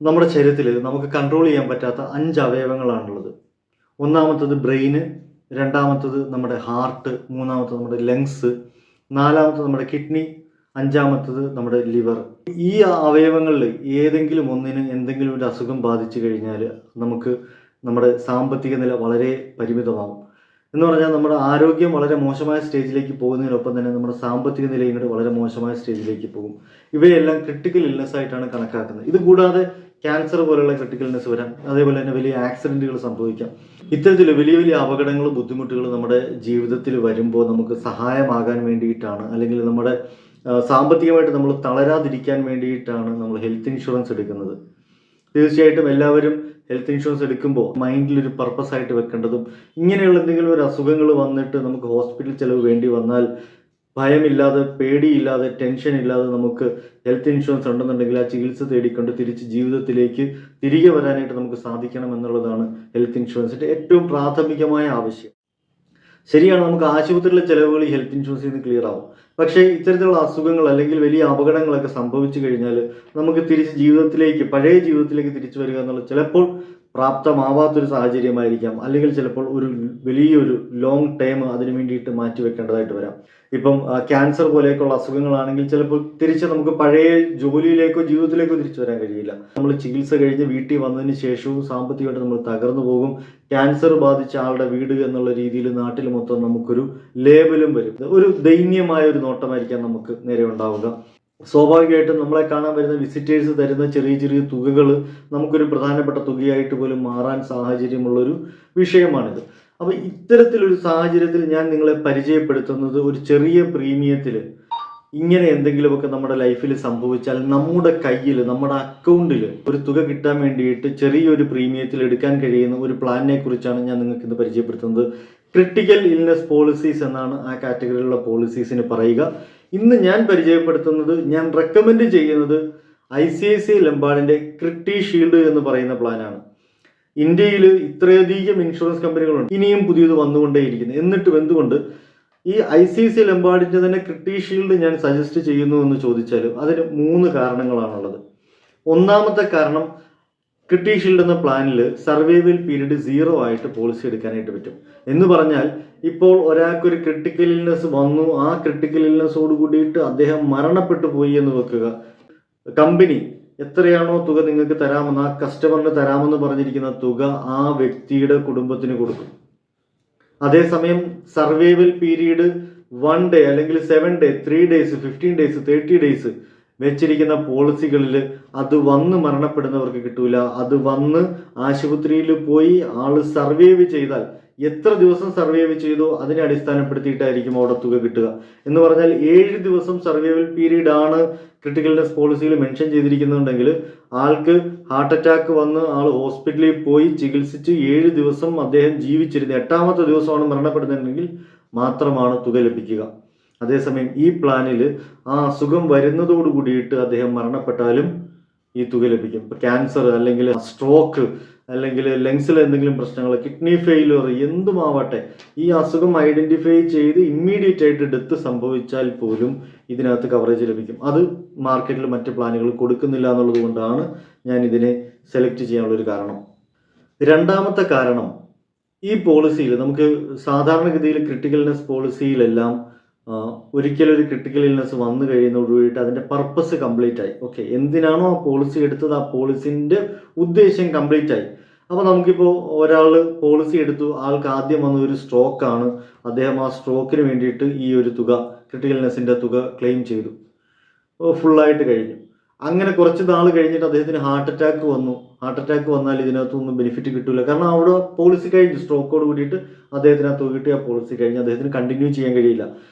നമ്മുടെ ശരീരത്തിൽ നമുക്ക് കൺട്രോൾ ചെയ്യാൻ പറ്റാത്ത 5 അവയവങ്ങളാണുള്ളത്. ഒന്നാമത്തത് ബ്രെയിന്, രണ്ടാമത്തത് നമ്മുടെ ഹാർട്ട്, മൂന്നാമത്തത് നമ്മുടെ ലങ്സ്, നാലാമത്തത് നമ്മുടെ കിഡ്നി, അഞ്ചാമത്തത് നമ്മുടെ ലിവർ. ഈ അവയവങ്ങളിൽ ഏതെങ്കിലും ഒന്നിന് എന്തെങ്കിലും ഒരു അസുഖം ബാധിച്ചു കഴിഞ്ഞാൽ നമുക്ക് നമ്മുടെ സാമ്പത്തിക നില വളരെ പരിമിതമാകും. എന്ന് പറഞ്ഞാൽ നമ്മുടെ ആരോഗ്യം വളരെ മോശമായ സ്റ്റേജിലേക്ക് പോകുന്നതിനൊപ്പം തന്നെ നമ്മുടെ സാമ്പത്തിക നിലയും കൂടെ വളരെ മോശമായ സ്റ്റേജിലേക്ക് പോകും. ഇവയെല്ലാം ക്രിട്ടിക്കൽ ഇൽനെസ് ആയിട്ടാണ് കണക്കാക്കുന്നത്. ഇത് കൂടാതെ ക്യാൻസർ പോലുള്ള ക്രിട്ടിക്കൽ ഇൽനെസ് വരാം, അതേപോലെ തന്നെ വലിയ ആക്സിഡൻറ്റുകൾ സംഭവിക്കാം. ഇത്തരത്തിൽ വലിയ വലിയ അപകടങ്ങൾ, ബുദ്ധിമുട്ടുകൾ നമ്മുടെ ജീവിതത്തിൽ വരുമ്പോൾ നമുക്ക് സഹായമാകാൻ വേണ്ടിയിട്ടാണ്, അല്ലെങ്കിൽ നമ്മുടെ സാമ്പത്തികമായിട്ട് നമ്മൾ തളരാതിരിക്കാൻ വേണ്ടിയിട്ടാണ് നമ്മൾ ഹെൽത്ത് ഇൻഷുറൻസ് എടുക്കുന്നത്. തീർച്ചയായിട്ടും എല്ലാവരും ഹെൽത്ത് ഇൻഷുറൻസ് എടുക്കുമ്പോൾ മൈൻഡിലൊരു പർപ്പസ് ആയിട്ട് വെക്കേണ്ടതും, ഇങ്ങനെയുള്ള എന്തെങ്കിലും ഒരു അസുഖങ്ങൾ വന്നിട്ട് നമുക്ക് ഹോസ്പിറ്റൽ ചിലവ് വേണ്ടി വന്നാൽ ഭയമില്ലാതെ, പേടിയില്ലാതെ, ടെൻഷൻ ഇല്ലാതെ നമുക്ക് ഹെൽത്ത് ഇൻഷുറൻസ് ഉണ്ടെന്നുണ്ടെങ്കിൽ ആ ചികിത്സ തേടിക്കൊണ്ട് തിരിച്ച് ജീവിതത്തിലേക്ക് തിരികെ വരാനായിട്ട് നമുക്ക് സാധിക്കണം എന്നുള്ളതാണ് ഹെൽത്ത് ഇൻഷുറൻസിൻ്റെ ഏറ്റവും പ്രാഥമികമായ ആവശ്യം. ശരിയാണ്, നമുക്ക് ആശുപത്രിയിലെ ചിലവുകൾ ഈ ഹെൽത്ത് ഇൻഷുറൻസിൽ നിന്ന് ക്ലിയർ ആവും. പക്ഷേ ഇത്തരത്തിലുള്ള അസുഖങ്ങൾ അല്ലെങ്കിൽ വലിയ അപകടങ്ങളൊക്കെ സംഭവിച്ചു കഴിഞ്ഞാൽ നമുക്ക് തിരിച്ച് ജീവിതത്തിലേക്ക്, പഴയ ജീവിതത്തിലേക്ക് തിരിച്ചു വരിക എന്നുള്ളത് ചിലപ്പോൾ പ്രാപ്തമാവാത്തൊരു സാഹചര്യമായിരിക്കാം, അല്ലെങ്കിൽ ചിലപ്പോൾ ഒരു വലിയൊരു ലോങ് ടൈം അതിനു വേണ്ടിയിട്ട് മാറ്റി വെക്കേണ്ടതായിട്ട് വരാം. ഇപ്പം ക്യാൻസർ പോലെയൊക്കെയുള്ള അസുഖങ്ങളാണെങ്കിൽ ചിലപ്പോൾ തിരിച്ച് നമുക്ക് പഴയ ജോലിയിലേക്കോ ജീവിതത്തിലേക്കോ തിരിച്ചു വരാൻ കഴിയില്ല. നമ്മൾ ചികിത്സ കഴിഞ്ഞ് വീട്ടിൽ വന്നതിന് ശേഷവും സാമ്പത്തികമായിട്ട് നമ്മൾ തകർന്നു പോകും. ക്യാൻസർ ബാധിച്ച ആളുടെ വീട് എന്നുള്ള രീതിയിൽ നാട്ടിൽ മൊത്തം നമുക്കൊരു ലേബലും വരും. ഒരു ദൈന്യമായ ഒരു നോട്ടമായിരിക്കാം നമുക്ക് നേരെ ഉണ്ടാവുക. സ്വാഭാവികമായിട്ടും നമ്മളെ കാണാൻ വരുന്ന വിസിറ്റേഴ്സ് തരുന്ന ചെറിയ ചെറിയ തുകകൾ നമുക്കൊരു പ്രധാനപ്പെട്ട തുകയായിട്ട് പോലും മാറാൻ സാഹചര്യമുള്ളൊരു വിഷയമാണിത്. അപ്പോൾ ഇത്തരത്തിലൊരു സാഹചര്യത്തിൽ ഞാൻ നിങ്ങളെ പരിചയപ്പെടുത്തുന്നത് ഒരു ചെറിയ പ്രീമിയത്തിൽ ഇങ്ങനെ എന്തെങ്കിലുമൊക്കെ നമ്മുടെ ലൈഫിൽ സംഭവിച്ചാൽ നമ്മുടെ കയ്യിൽ, നമ്മുടെ അക്കൗണ്ടിൽ ഒരു തുക കിട്ടാൻ വേണ്ടിയിട്ട് ചെറിയൊരു പ്രീമിയത്തിൽ എടുക്കാൻ കഴിയുന്ന ഒരു പ്ലാനിനെ കുറിച്ചാണ് ഞാൻ നിങ്ങൾക്ക് ഇന്ന് പരിചയപ്പെടുത്തുന്നത്. ക്രിട്ടിക്കൽ ഇൽനെസ് പോളിസീസ് എന്നാണ് ആ കാറ്റഗറിയിലുള്ള പോളിസീസിന് പറയുക. ഇന്ന് ഞാൻ പരിചയപ്പെടുത്തുന്നത്, ഞാൻ റെക്കമെൻഡ് ചെയ്യുന്നത് ICICI ലംബാർഡിൻ്റെ CritiShield എന്ന് പറയുന്ന പ്ലാനാണ്. ഇന്ത്യയിൽ ഇത്രയധികം ഇൻഷുറൻസ് കമ്പനികളുണ്ട്, ഇനിയും പുതിയത് വന്നുകൊണ്ടേയിരിക്കുന്നു. എന്നിട്ടും എന്തുകൊണ്ട് ഈ ICICI ലംബാർഡിൻ്റെ തന്നെ CritiShield ഞാൻ സജസ്റ്റ് ചെയ്യുന്നു എന്ന് ചോദിച്ചാലും അതിന് 3 കാരണങ്ങളാണുള്ളത്. ഒന്നാമത്തെ കാരണം, CritiShield എന്ന പ്ലാനിൽ സർവൈവൽ പീരീഡ് 0 ആയിട്ട് പോളിസി എടുക്കാനായിട്ട് പറ്റും. എന്ന് പറഞ്ഞാൽ ഇപ്പോൾ ഒരാൾക്കൊരു ക്രിട്ടിക്കൽ ഇൽനെസ് വന്നു, ആ ക്രിട്ടിക്കൽ ഇൽനെസ്സോട് കൂടിയിട്ട് അദ്ദേഹം മരണപ്പെട്ടു പോയി എന്ന് വെക്കുക. കമ്പനി എത്രയാണോ തുക നിങ്ങൾക്ക് തരാമെന്ന്, ആ കസ്റ്റമറിന് തരാമെന്ന് പറഞ്ഞിരിക്കുന്ന തുക ആ വ്യക്തിയുടെ കുടുംബത്തിന് കൊടുക്കും. അതേസമയം സർവൈവൽ പീരീഡ് 1 ഡേ അല്ലെങ്കിൽ 7 ഡേ, 3 ഡേയ്സ്, 15 ഡേയ്സ്, 30 ഡേയ്സ് വെച്ചിരിക്കുന്ന പോളിസികളിൽ അത് വന്ന് മരണപ്പെടുന്നവർക്ക് കിട്ടൂല. അത് വന്ന് ആശുപത്രിയിൽ പോയി ആള് സർവൈവ് ചെയ്താൽ, എത്ര ദിവസം സർവൈവ് ചെയ്തോ അതിനെ അടിസ്ഥാനപ്പെടുത്തിയിട്ടായിരിക്കും അവിടെ തുക കിട്ടുക. എന്ന് പറഞ്ഞാൽ 7 ദിവസം സർവൈവൽ പീരീഡ് ആണ് ക്രിട്ടിക്കൽ ഇൽനെസ് പോളിസിയിൽ മെൻഷൻ ചെയ്തിരിക്കുന്നുണ്ടെങ്കിൽ ആൾക്ക് ഹാർട്ട് അറ്റാക്ക് വന്ന് ആൾ ഹോസ്പിറ്റലിൽ പോയി ചികിത്സിച്ച് 7 ദിവസം അദ്ദേഹം ജീവിച്ചിരുന്ന് 8ാമത്തെ ദിവസമാണ് മരണപ്പെടുന്നതെങ്കിൽ മാത്രമാണ് തുക ലഭിക്കുക. അതേസമയം ഈ പ്ലാനിൽ ആ അസുഖം വരുന്നതോട് കൂടിയിട്ട് അദ്ദേഹം മരണപ്പെട്ടാലും ഈ തുക ലഭിക്കും. ഇപ്പോൾ ക്യാൻസർ, അല്ലെങ്കിൽ സ്ട്രോക്ക്, അല്ലെങ്കിൽ ലങ്സിൽ എന്തെങ്കിലും പ്രശ്നങ്ങൾ, കിഡ്നി ഫെയിലിയർ, എന്തുമാവട്ടെ, ഈ അസുഖം ഐഡന്റിഫൈ ചെയ്ത് ഇമ്മീഡിയറ്റ് ആയിട്ട് ഡെത്ത് സംഭവിച്ചാൽ പോലും ഇതിനകത്ത് കവറേജ് ലഭിക്കും. അത് മാർക്കറ്റിൽ മറ്റ് പ്ലാനുകൾ കൊടുക്കുന്നില്ല എന്നുള്ളത് കൊണ്ടാണ് ഞാൻ ഇതിനെ സെലക്ട് ചെയ്യാനുള്ളൊരു കാരണം. രണ്ടാമത്തെ കാരണം, ഈ പോളിസിയിൽ നമുക്ക് സാധാരണഗതിയിൽ ക്രിട്ടിക്കൽ ഇൽനെസ് പോളിസിയിലെല്ലാം ഒരിക്കലൊരു ക്രിട്ടിക്കൽ ഇൽനെസ് വന്നു കഴിയുന്നതോടുകൂടിയിട്ട് അതിൻ്റെ പർപ്പസ് കംപ്ലീറ്റ് ആയി. ഓക്കെ, എന്തിനാണോ ആ പോളിസി എടുത്തത് ആ പോളിസിൻ്റെ ഉദ്ദേശം കംപ്ലീറ്റ് ആയി. അപ്പോൾ നമുക്കിപ്പോൾ ഒരാൾ പോളിസി എടുത്തു, ആൾക്ക് ആദ്യം വന്ന ഒരു സ്ട്രോക്കാണ്, അദ്ദേഹം ആ സ്ട്രോക്കിന് വേണ്ടിയിട്ട് ഈ ഒരു തുക, ക്രിട്ടിക്കൽ ഇൽനെസിൻ്റെ തുക ക്ലെയിം ചെയ്തു, ഫുള്ളായിട്ട് കഴിഞ്ഞു. അങ്ങനെ കുറച്ച് നാൾ കഴിഞ്ഞിട്ട് അദ്ദേഹത്തിന് ഹാർട്ട് അറ്റാക്ക് വന്നു. ഹാർട്ട് അറ്റാക്ക് വന്നാൽ ഇതിനകത്തൊന്നും ബെനിഫിറ്റ് കിട്ടില്ല, കാരണം അവിടെ പോളിസി കഴിഞ്ഞു. സ്ട്രോക്കോട് കൂടിയിട്ട് അദ്ദേഹത്തിന് ആ തുക കിട്ടിയ പോളിസി കഴിഞ്ഞ് അദ്ദേഹത്തിന് കണ്ടിന്യൂ ചെയ്യാൻ കഴിയില്ല.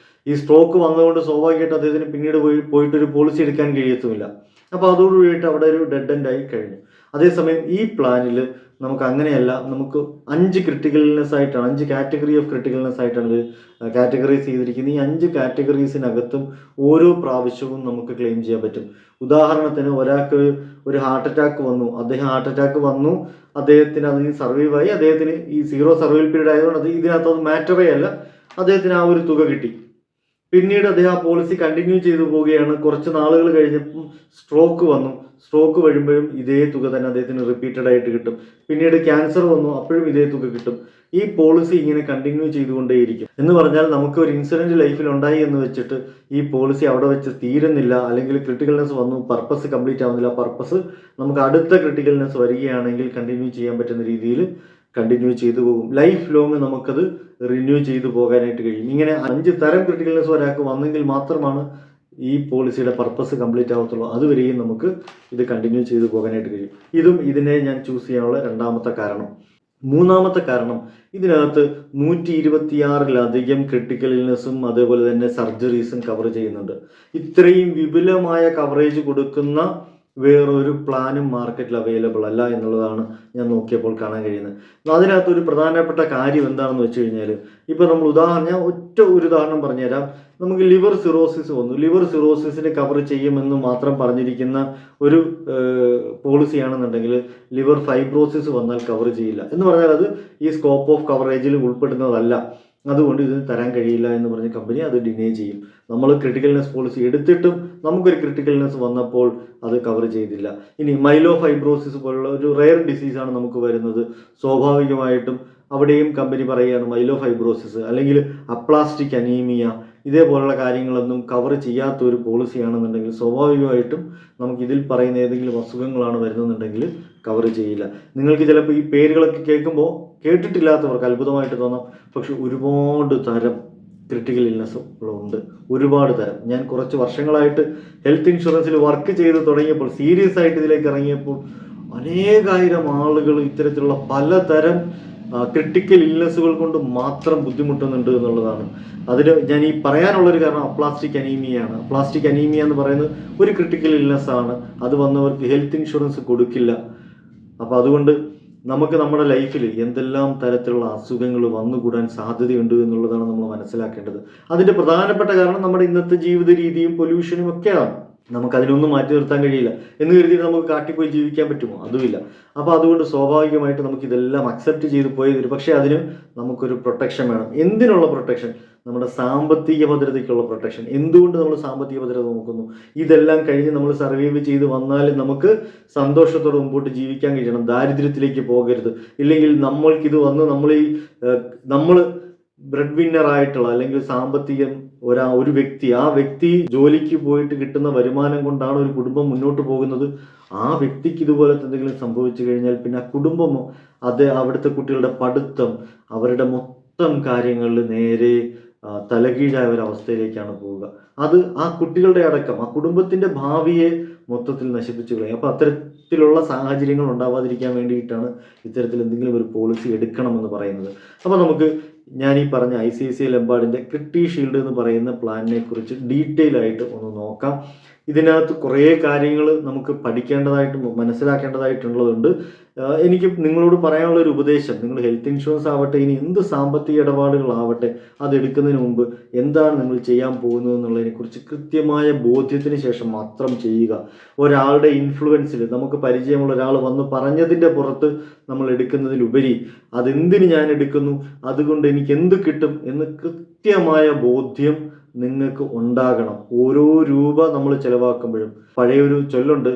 ഈ സ്ട്രോക്ക് വന്നതുകൊണ്ട് സ്വാഭാവികമായിട്ട് അദ്ദേഹത്തിന് പിന്നീട് പോയിട്ടൊരു പോളിസി എടുക്കാൻ കഴിയത്തുമില്ല. അപ്പോൾ അതോടുകൂടിയിട്ട് അവിടെ ഒരു ഡെഡ് എൻഡ് ആയി കഴിഞ്ഞു. അതേസമയം ഈ പ്ലാനിൽ നമുക്ക് അങ്ങനെയല്ല, നമുക്ക് 5 ക്രിട്ടിക്കൽ ഇൽനെസ് ആയിട്ടാണ്, 5 കാറ്റഗറി ഓഫ് ക്രിട്ടിക്കൽ ഇൽനെസ് ആയിട്ടാണ് ഇത് കാറ്റഗറൈസ് ചെയ്തിരിക്കുന്നത്. ഈ 5 കാറ്റഗറീസിനകത്തും ഓരോ പ്രാവശ്യവും നമുക്ക് ക്ലെയിം ചെയ്യാൻ പറ്റും. ഉദാഹരണത്തിന്, ഒരാൾക്ക് ഒരു ഹാർട്ട് അറ്റാക്ക് വന്നു, ഹാർട്ട് അറ്റാക്ക് വന്നു, അദ്ദേഹത്തിന് അതിന് സർവൈവായി, അദ്ദേഹത്തിന് ഈ 0 സർവൈവൽ പീരീഡ് ആയതുകൊണ്ട് ഇതിനകത്ത് അത് മാറ്ററേ അല്ല, അദ്ദേഹത്തിന് ആ ഒരു തുക കിട്ടി. പിന്നീട് അദ്ദേഹം ആ പോളിസി കണ്ടിന്യൂ ചെയ്തു പോവുകയാണ്. കുറച്ച് നാളുകൾ കഴിഞ്ഞപ്പം സ്ട്രോക്ക് വന്നു. സ്ട്രോക്ക് വരുമ്പോഴും ഇതേ തുക തന്നെ അദ്ദേഹത്തിന് റിപ്പീറ്റഡ് ആയിട്ട് കിട്ടും. പിന്നീട് ക്യാൻസർ വന്നു, അപ്പോഴും ഇതേ തുക കിട്ടും. ഈ പോളിസി ഇങ്ങനെ കണ്ടിന്യൂ ചെയ്തുകൊണ്ടേയിരിക്കും. എന്ന് പറഞ്ഞാൽ നമുക്ക് ഒരു ഇൻസിഡന്റ് ലൈഫിൽ ഉണ്ടായി എന്ന് വെച്ചിട്ട് ഈ പോളിസി അവിടെ വെച്ച് തീരുന്നില്ല, അല്ലെങ്കിൽ ക്രിട്ടിക്കൽനെസ് വന്നു, പർപ്പസ് കംപ്ലീറ്റ് ആവുന്നില്ല. പർപ്പസ് നമുക്ക് അടുത്ത ക്രിട്ടിക്കൽനെസ് വരികയാണെങ്കിൽ കണ്ടിന്യൂ ചെയ്യാൻ പറ്റുന്ന രീതിയിൽ കണ്ടിന്യൂ ചെയ്തു പോകും. ലൈഫ് ലോങ് നമുക്കത് റിന്യൂ ചെയ്തു പോകാനായിട്ട് കഴിയും. ഇങ്ങനെ 5 തരം ക്രിട്ടിക്കൽനെസ് ഒരാൾക്ക് വന്നെങ്കിൽ മാത്രമാണ് ഈ പോളിസിയുടെ പർപ്പസ് കംപ്ലീറ്റ് ആവത്തുള്ളൂ. അതുവരെയും നമുക്ക് ഇത് കണ്ടിന്യൂ ചെയ്തു പോകാനായിട്ട് കഴിയും. ഇതിനെ ഞാൻ ചൂസ് ചെയ്യാനുള്ള രണ്ടാമത്തെ കാരണം. മൂന്നാമത്തെ കാരണം, ഇതിനകത്ത് 126-ലധികം ക്രിട്ടിക്കൽ ഇൽനെസ്സും അതേപോലെ തന്നെ സർജറീസും കവർ ചെയ്യുന്നുണ്ട്. ഇത്രയും വിപുലമായ കവറേജ് കൊടുക്കുന്ന വേറൊരു പ്ലാനും മാർക്കറ്റിൽ അവൈലബിൾ അല്ല എന്നുള്ളതാണ് ഞാൻ നോക്കിയപ്പോൾ കാണാൻ കഴിയുന്നത്. അതിനകത്ത് ഒരു പ്രധാനപ്പെട്ട കാര്യം എന്താണെന്ന് വെച്ച് കഴിഞ്ഞാൽ, ഇപ്പോൾ നമ്മൾ ഞാൻ ഒരു ഉദാഹരണം പറഞ്ഞുതരാം. നമുക്ക് ലിവർ സിറോസിസ് വന്നു. ലിവർ സിറോസിസിന് കവർ ചെയ്യുമെന്ന് മാത്രം പറഞ്ഞിരിക്കുന്ന ഒരു പോളിസിയാണെന്നുണ്ടെങ്കിൽ ലിവർ ഫൈബ്രോസിസ് വന്നാൽ കവർ ചെയ്യില്ല എന്ന് പറഞ്ഞാൽ അത് ഈ സ്കോപ്പ് ഓഫ് കവറേജിൽ ഉൾപ്പെടുന്നതല്ല. അതുകൊണ്ട് ഇതിന് തരാൻ കഴിയില്ല എന്ന് പറഞ്ഞ കമ്പനി അത് ഡിനേ ചെയ്യും. നമ്മൾ ക്രിട്ടിക്കൽനെസ് പോളിസി എടുത്തിട്ടും നമുക്കൊരു ക്രിട്ടിക്കൽനെസ് വന്നപ്പോൾ അത് കവർ ചെയ്തില്ല. ഇനി മൈലോ ഫൈബ്രോസിസ് പോലുള്ള ഒരു റെയർ ഡിസീസാണ് നമുക്ക് വരുന്നത്. സ്വാഭാവികമായിട്ടും അവിടെയും കമ്പനി പറയുകയാണ് മൈലോ ഫൈബ്രോസിസ് അല്ലെങ്കിൽ അപ്ലാസ്റ്റിക് അനീമിയ ഇതേപോലുള്ള കാര്യങ്ങളൊന്നും കവർ ചെയ്യാത്ത ഒരു പോളിസിയാണെന്നുണ്ടെങ്കിൽ സ്വാഭാവികമായിട്ടും നമുക്ക് ഇതിൽ പറയുന്ന ഏതെങ്കിലും അസുഖങ്ങളാണ് വരുന്നുണ്ടെങ്കിൽ കവർ ചെയ്യില്ല. നിങ്ങൾക്ക് ചിലപ്പോൾ ഈ പേരുകളൊക്കെ കേൾക്കുമ്പോൾ കേട്ടിട്ടില്ലാത്തവർക്ക് അത്ഭുതമായിട്ട് തോന്നാം. പക്ഷെ ഒരുപാട് തരം ക്രിട്ടിക്കൽ ഇൽനെസ്സുകളുണ്ട്, ഒരുപാട് തരം. ഞാൻ കുറച്ച് വർഷങ്ങളായിട്ട് ഹെൽത്ത് ഇൻഷുറൻസിൽ വർക്ക് ചെയ്ത് തുടങ്ങിയപ്പോൾ, സീരിയസ് ആയിട്ട് ഇതിലേക്ക് ഇറങ്ങിയപ്പോൾ അനേകായിരം ആളുകൾ ഇത്തരത്തിലുള്ള പലതരം ക്രിട്ടിക്കൽ ഇൽനെസ്സുകൾ കൊണ്ട് മാത്രം ബുദ്ധിമുട്ടുന്നുണ്ട് എന്നുള്ളതാണ്. അതിന് ഞാൻ ഈ പറയാനുള്ളൊരു കാരണം അപ്ലാസ്റ്റിക് അനീമിയയാണ്. അപ്ലാസ്റ്റിക് അനീമിയ എന്ന് പറയുന്നത് ഒരു ക്രിട്ടിക്കൽ ഇൽനെസ്സാണ്. അത് വന്നവർക്ക് ഹെൽത്ത് ഇൻഷുറൻസ് കൊടുക്കില്ല. അപ്പോൾ അതുകൊണ്ട് നമുക്ക് നമ്മുടെ ലൈഫിൽ എന്തെല്ലാം തരത്തിലുള്ള അസുഖങ്ങൾ വന്നുകൂടാൻ സാധ്യതയുണ്ട് എന്നുള്ളതാണ് നമ്മൾ മനസ്സിലാക്കേണ്ടത്. അതിൻ്റെ പ്രധാനപ്പെട്ട കാരണം നമ്മുടെ ഇന്നത്തെ ജീവിത രീതിയും പൊല്യൂഷനും ഒക്കെയാണ്. നമുക്കതിനൊന്നും മാറ്റി നിർത്താൻ കഴിയില്ല എന്ന് കരുതിയിട്ട് നമുക്ക് കാട്ടിപ്പോയി ജീവിക്കാൻ പറ്റുമോ? അതുമില്ല. അപ്പോൾ അതുകൊണ്ട് സ്വാഭാവികമായിട്ട് നമുക്കിതെല്ലാം അക്സെപ്റ്റ് ചെയ്ത് പോയി വരും. പക്ഷേ അതിന് നമുക്കൊരു പ്രൊട്ടക്ഷൻ വേണം. എന്തിനുള്ള പ്രൊട്ടക്ഷൻ? നമ്മുടെ സാമ്പത്തിക ഭദ്രതയ്ക്കുള്ള പ്രൊട്ടക്ഷൻ. എന്തുകൊണ്ട് നമ്മൾ സാമ്പത്തിക ഭദ്രത നോക്കുന്നു? ഇതെല്ലാം കഴിഞ്ഞ് നമ്മൾ സർവൈവ് ചെയ്ത് വന്നാൽ നമുക്ക് സന്തോഷത്തോടെ മുമ്പോട്ട് ജീവിക്കാൻ കഴിയണം. ദാരിദ്ര്യത്തിലേക്ക് പോകരുത്. ഇല്ലെങ്കിൽ നമ്മൾക്കിത് വന്ന് നമ്മൾ ബ്രെഡ് വിന്നർ ആയിട്ടുള്ള അല്ലെങ്കിൽ സാമ്പത്തികം ഒരു വ്യക്തി ജോലിക്ക് പോയിട്ട് കിട്ടുന്ന വരുമാനം കൊണ്ടാണ് ഒരു കുടുംബം മുന്നോട്ട് പോകുന്നത്. ആ വ്യക്തിക്ക് ഇതുപോലത്തെ എന്തെങ്കിലും സംഭവിച്ചു കഴിഞ്ഞാൽ പിന്നെ ആ കുടുംബമോ അവിടുത്തെ കുട്ടികളുടെ പഠിത്തം, അവരുടെ മൊത്തം കാര്യങ്ങളിൽ നേരെ തലകീഴായ ഒരവസ്ഥയിലേക്കാണ് പോവുക. അത് ആ കുട്ടികളുടെ അടക്കം ആ കുടുംബത്തിൻ്റെ ഭാവിയെ മൊത്തത്തിൽ നശിപ്പിച്ചു കളയും. അപ്പോൾ അത്തരത്തിലുള്ള സാഹചര്യങ്ങൾ ഉണ്ടാവാതിരിക്കാൻ വേണ്ടിയിട്ടാണ് ഇത്തരത്തിൽ എന്തെങ്കിലും ഒരു പോളിസി എടുക്കണമെന്ന് പറയുന്നത്. അപ്പോൾ നമുക്ക് ഞാൻ ഈ പറഞ്ഞ ICICI ലംബാർഡിൻ്റെ CritiShield എന്ന് പറയുന്ന പ്ലാനിനെ കുറിച്ച് ഡീറ്റെയിൽ ആയിട്ട് ഒന്ന് നോക്കാം. ഇതിനകത്ത് കുറേ കാര്യങ്ങൾ നമുക്ക് പഠിക്കേണ്ടതായിട്ടും മനസ്സിലാക്കേണ്ടതായിട്ടുള്ളതുണ്ട്. എനിക്ക് നിങ്ങളോട് പറയാനുള്ള ഒരു ഉപദേശം, നിങ്ങൾ ഹെൽത്ത് ഇൻഷുറൻസ് ആവട്ടെ, ഇനി എന്ത് സാമ്പത്തിക ഇടപാടുകളാവട്ടെ, അതെടുക്കുന്നതിന് മുമ്പ് എന്താണ് നിങ്ങൾ ചെയ്യാൻ പോകുന്നത് എന്നുള്ളതിനെക്കുറിച്ച് കൃത്യമായ ബോധ്യത്തിന് ശേഷം മാത്രം ചെയ്യുക. ഒരാളുടെ ഇൻഫ്ലുവൻസിൽ, നമുക്ക് പരിചയമുള്ള ഒരാൾ വന്ന് പറഞ്ഞതിൻ്റെ പുറത്ത് നമ്മൾ എടുക്കുന്നതിലുപരി അതെന്തിന് ഞാൻ എടുക്കുന്നു, അതുകൊണ്ട് എനിക്ക് എന്ത് കിട്ടും എന്ന് കൃത്യമായ ബോധ്യം നിങ്ങൾക്ക് ഉണ്ടാകണം. ഓരോ രൂപ നമ്മൾ ചിലവാക്കുമ്പോഴും, പഴയൊരു ചൊല്ലുണ്ട്,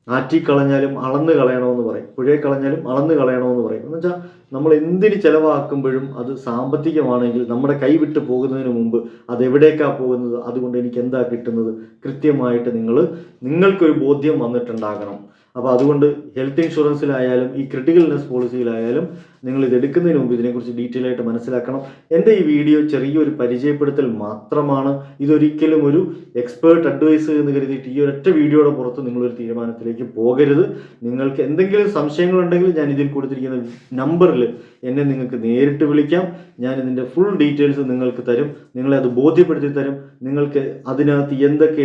ആറ്റിക്കളഞ്ഞാലും അളന്ന് കളയണമെന്ന് പറയും, പുഴയിൽ കളഞ്ഞാലും അളന്ന് കളയണമെന്ന് പറയും. എന്ന് വെച്ചാൽ നമ്മൾ എന്തിന് ചിലവാക്കുമ്പോഴും അത് സാമ്പത്തികമാണെങ്കിൽ നമ്മുടെ കൈവിട്ട് പോകുന്നതിന് മുമ്പ് അതെവിടേക്കാണ് പോകുന്നത്, അതുകൊണ്ട് എനിക്ക് എന്താ കിട്ടുന്നത്, കൃത്യമായിട്ട് നിങ്ങൾക്കൊരു ബോധ്യം വന്നിട്ടുണ്ടാകണം. അപ്പോൾ അതുകൊണ്ട് ഹെൽത്ത് ഇൻഷുറൻസിലായാലും ഈ ക്രിട്ടിക്കൽ ഇൽനെസ് പോളിസിയിലായാലും നിങ്ങൾ ഇത് എടുക്കുന്നതിന് മുമ്പ് ഇതിനെക്കുറിച്ച് ഡീറ്റെയിൽ ആയിട്ട് മനസ്സിലാക്കണം. എൻ്റെ ഈ വീഡിയോ ചെറിയൊരു പരിചയപ്പെടുത്തൽ മാത്രമാണ്. ഇതൊരിക്കലും ഒരു എക്സ്പേർട്ട് അഡ്വൈസ് എന്ന് കരുതിയിട്ട് ഈ ഒരൊറ്റ വീഡിയോയുടെ പുറത്ത് നിങ്ങളൊരു തീരുമാനത്തിലേക്ക് പോകരുത്. നിങ്ങൾക്ക് എന്തെങ്കിലും സംശയങ്ങളുണ്ടെങ്കിൽ ഞാൻ ഇതിൽ കൊടുത്തിരിക്കുന്ന നമ്പറിൽ എന്നെ നിങ്ങൾക്ക് നേരിട്ട് വിളിക്കാം. ഞാൻ ഇതിൻ്റെ ഫുൾ ഡീറ്റെയിൽസ് നിങ്ങൾക്ക് തരും, നിങ്ങളെ അത് ബോധ്യപ്പെടുത്തി തരും. നിങ്ങൾക്ക് അതിനകത്ത്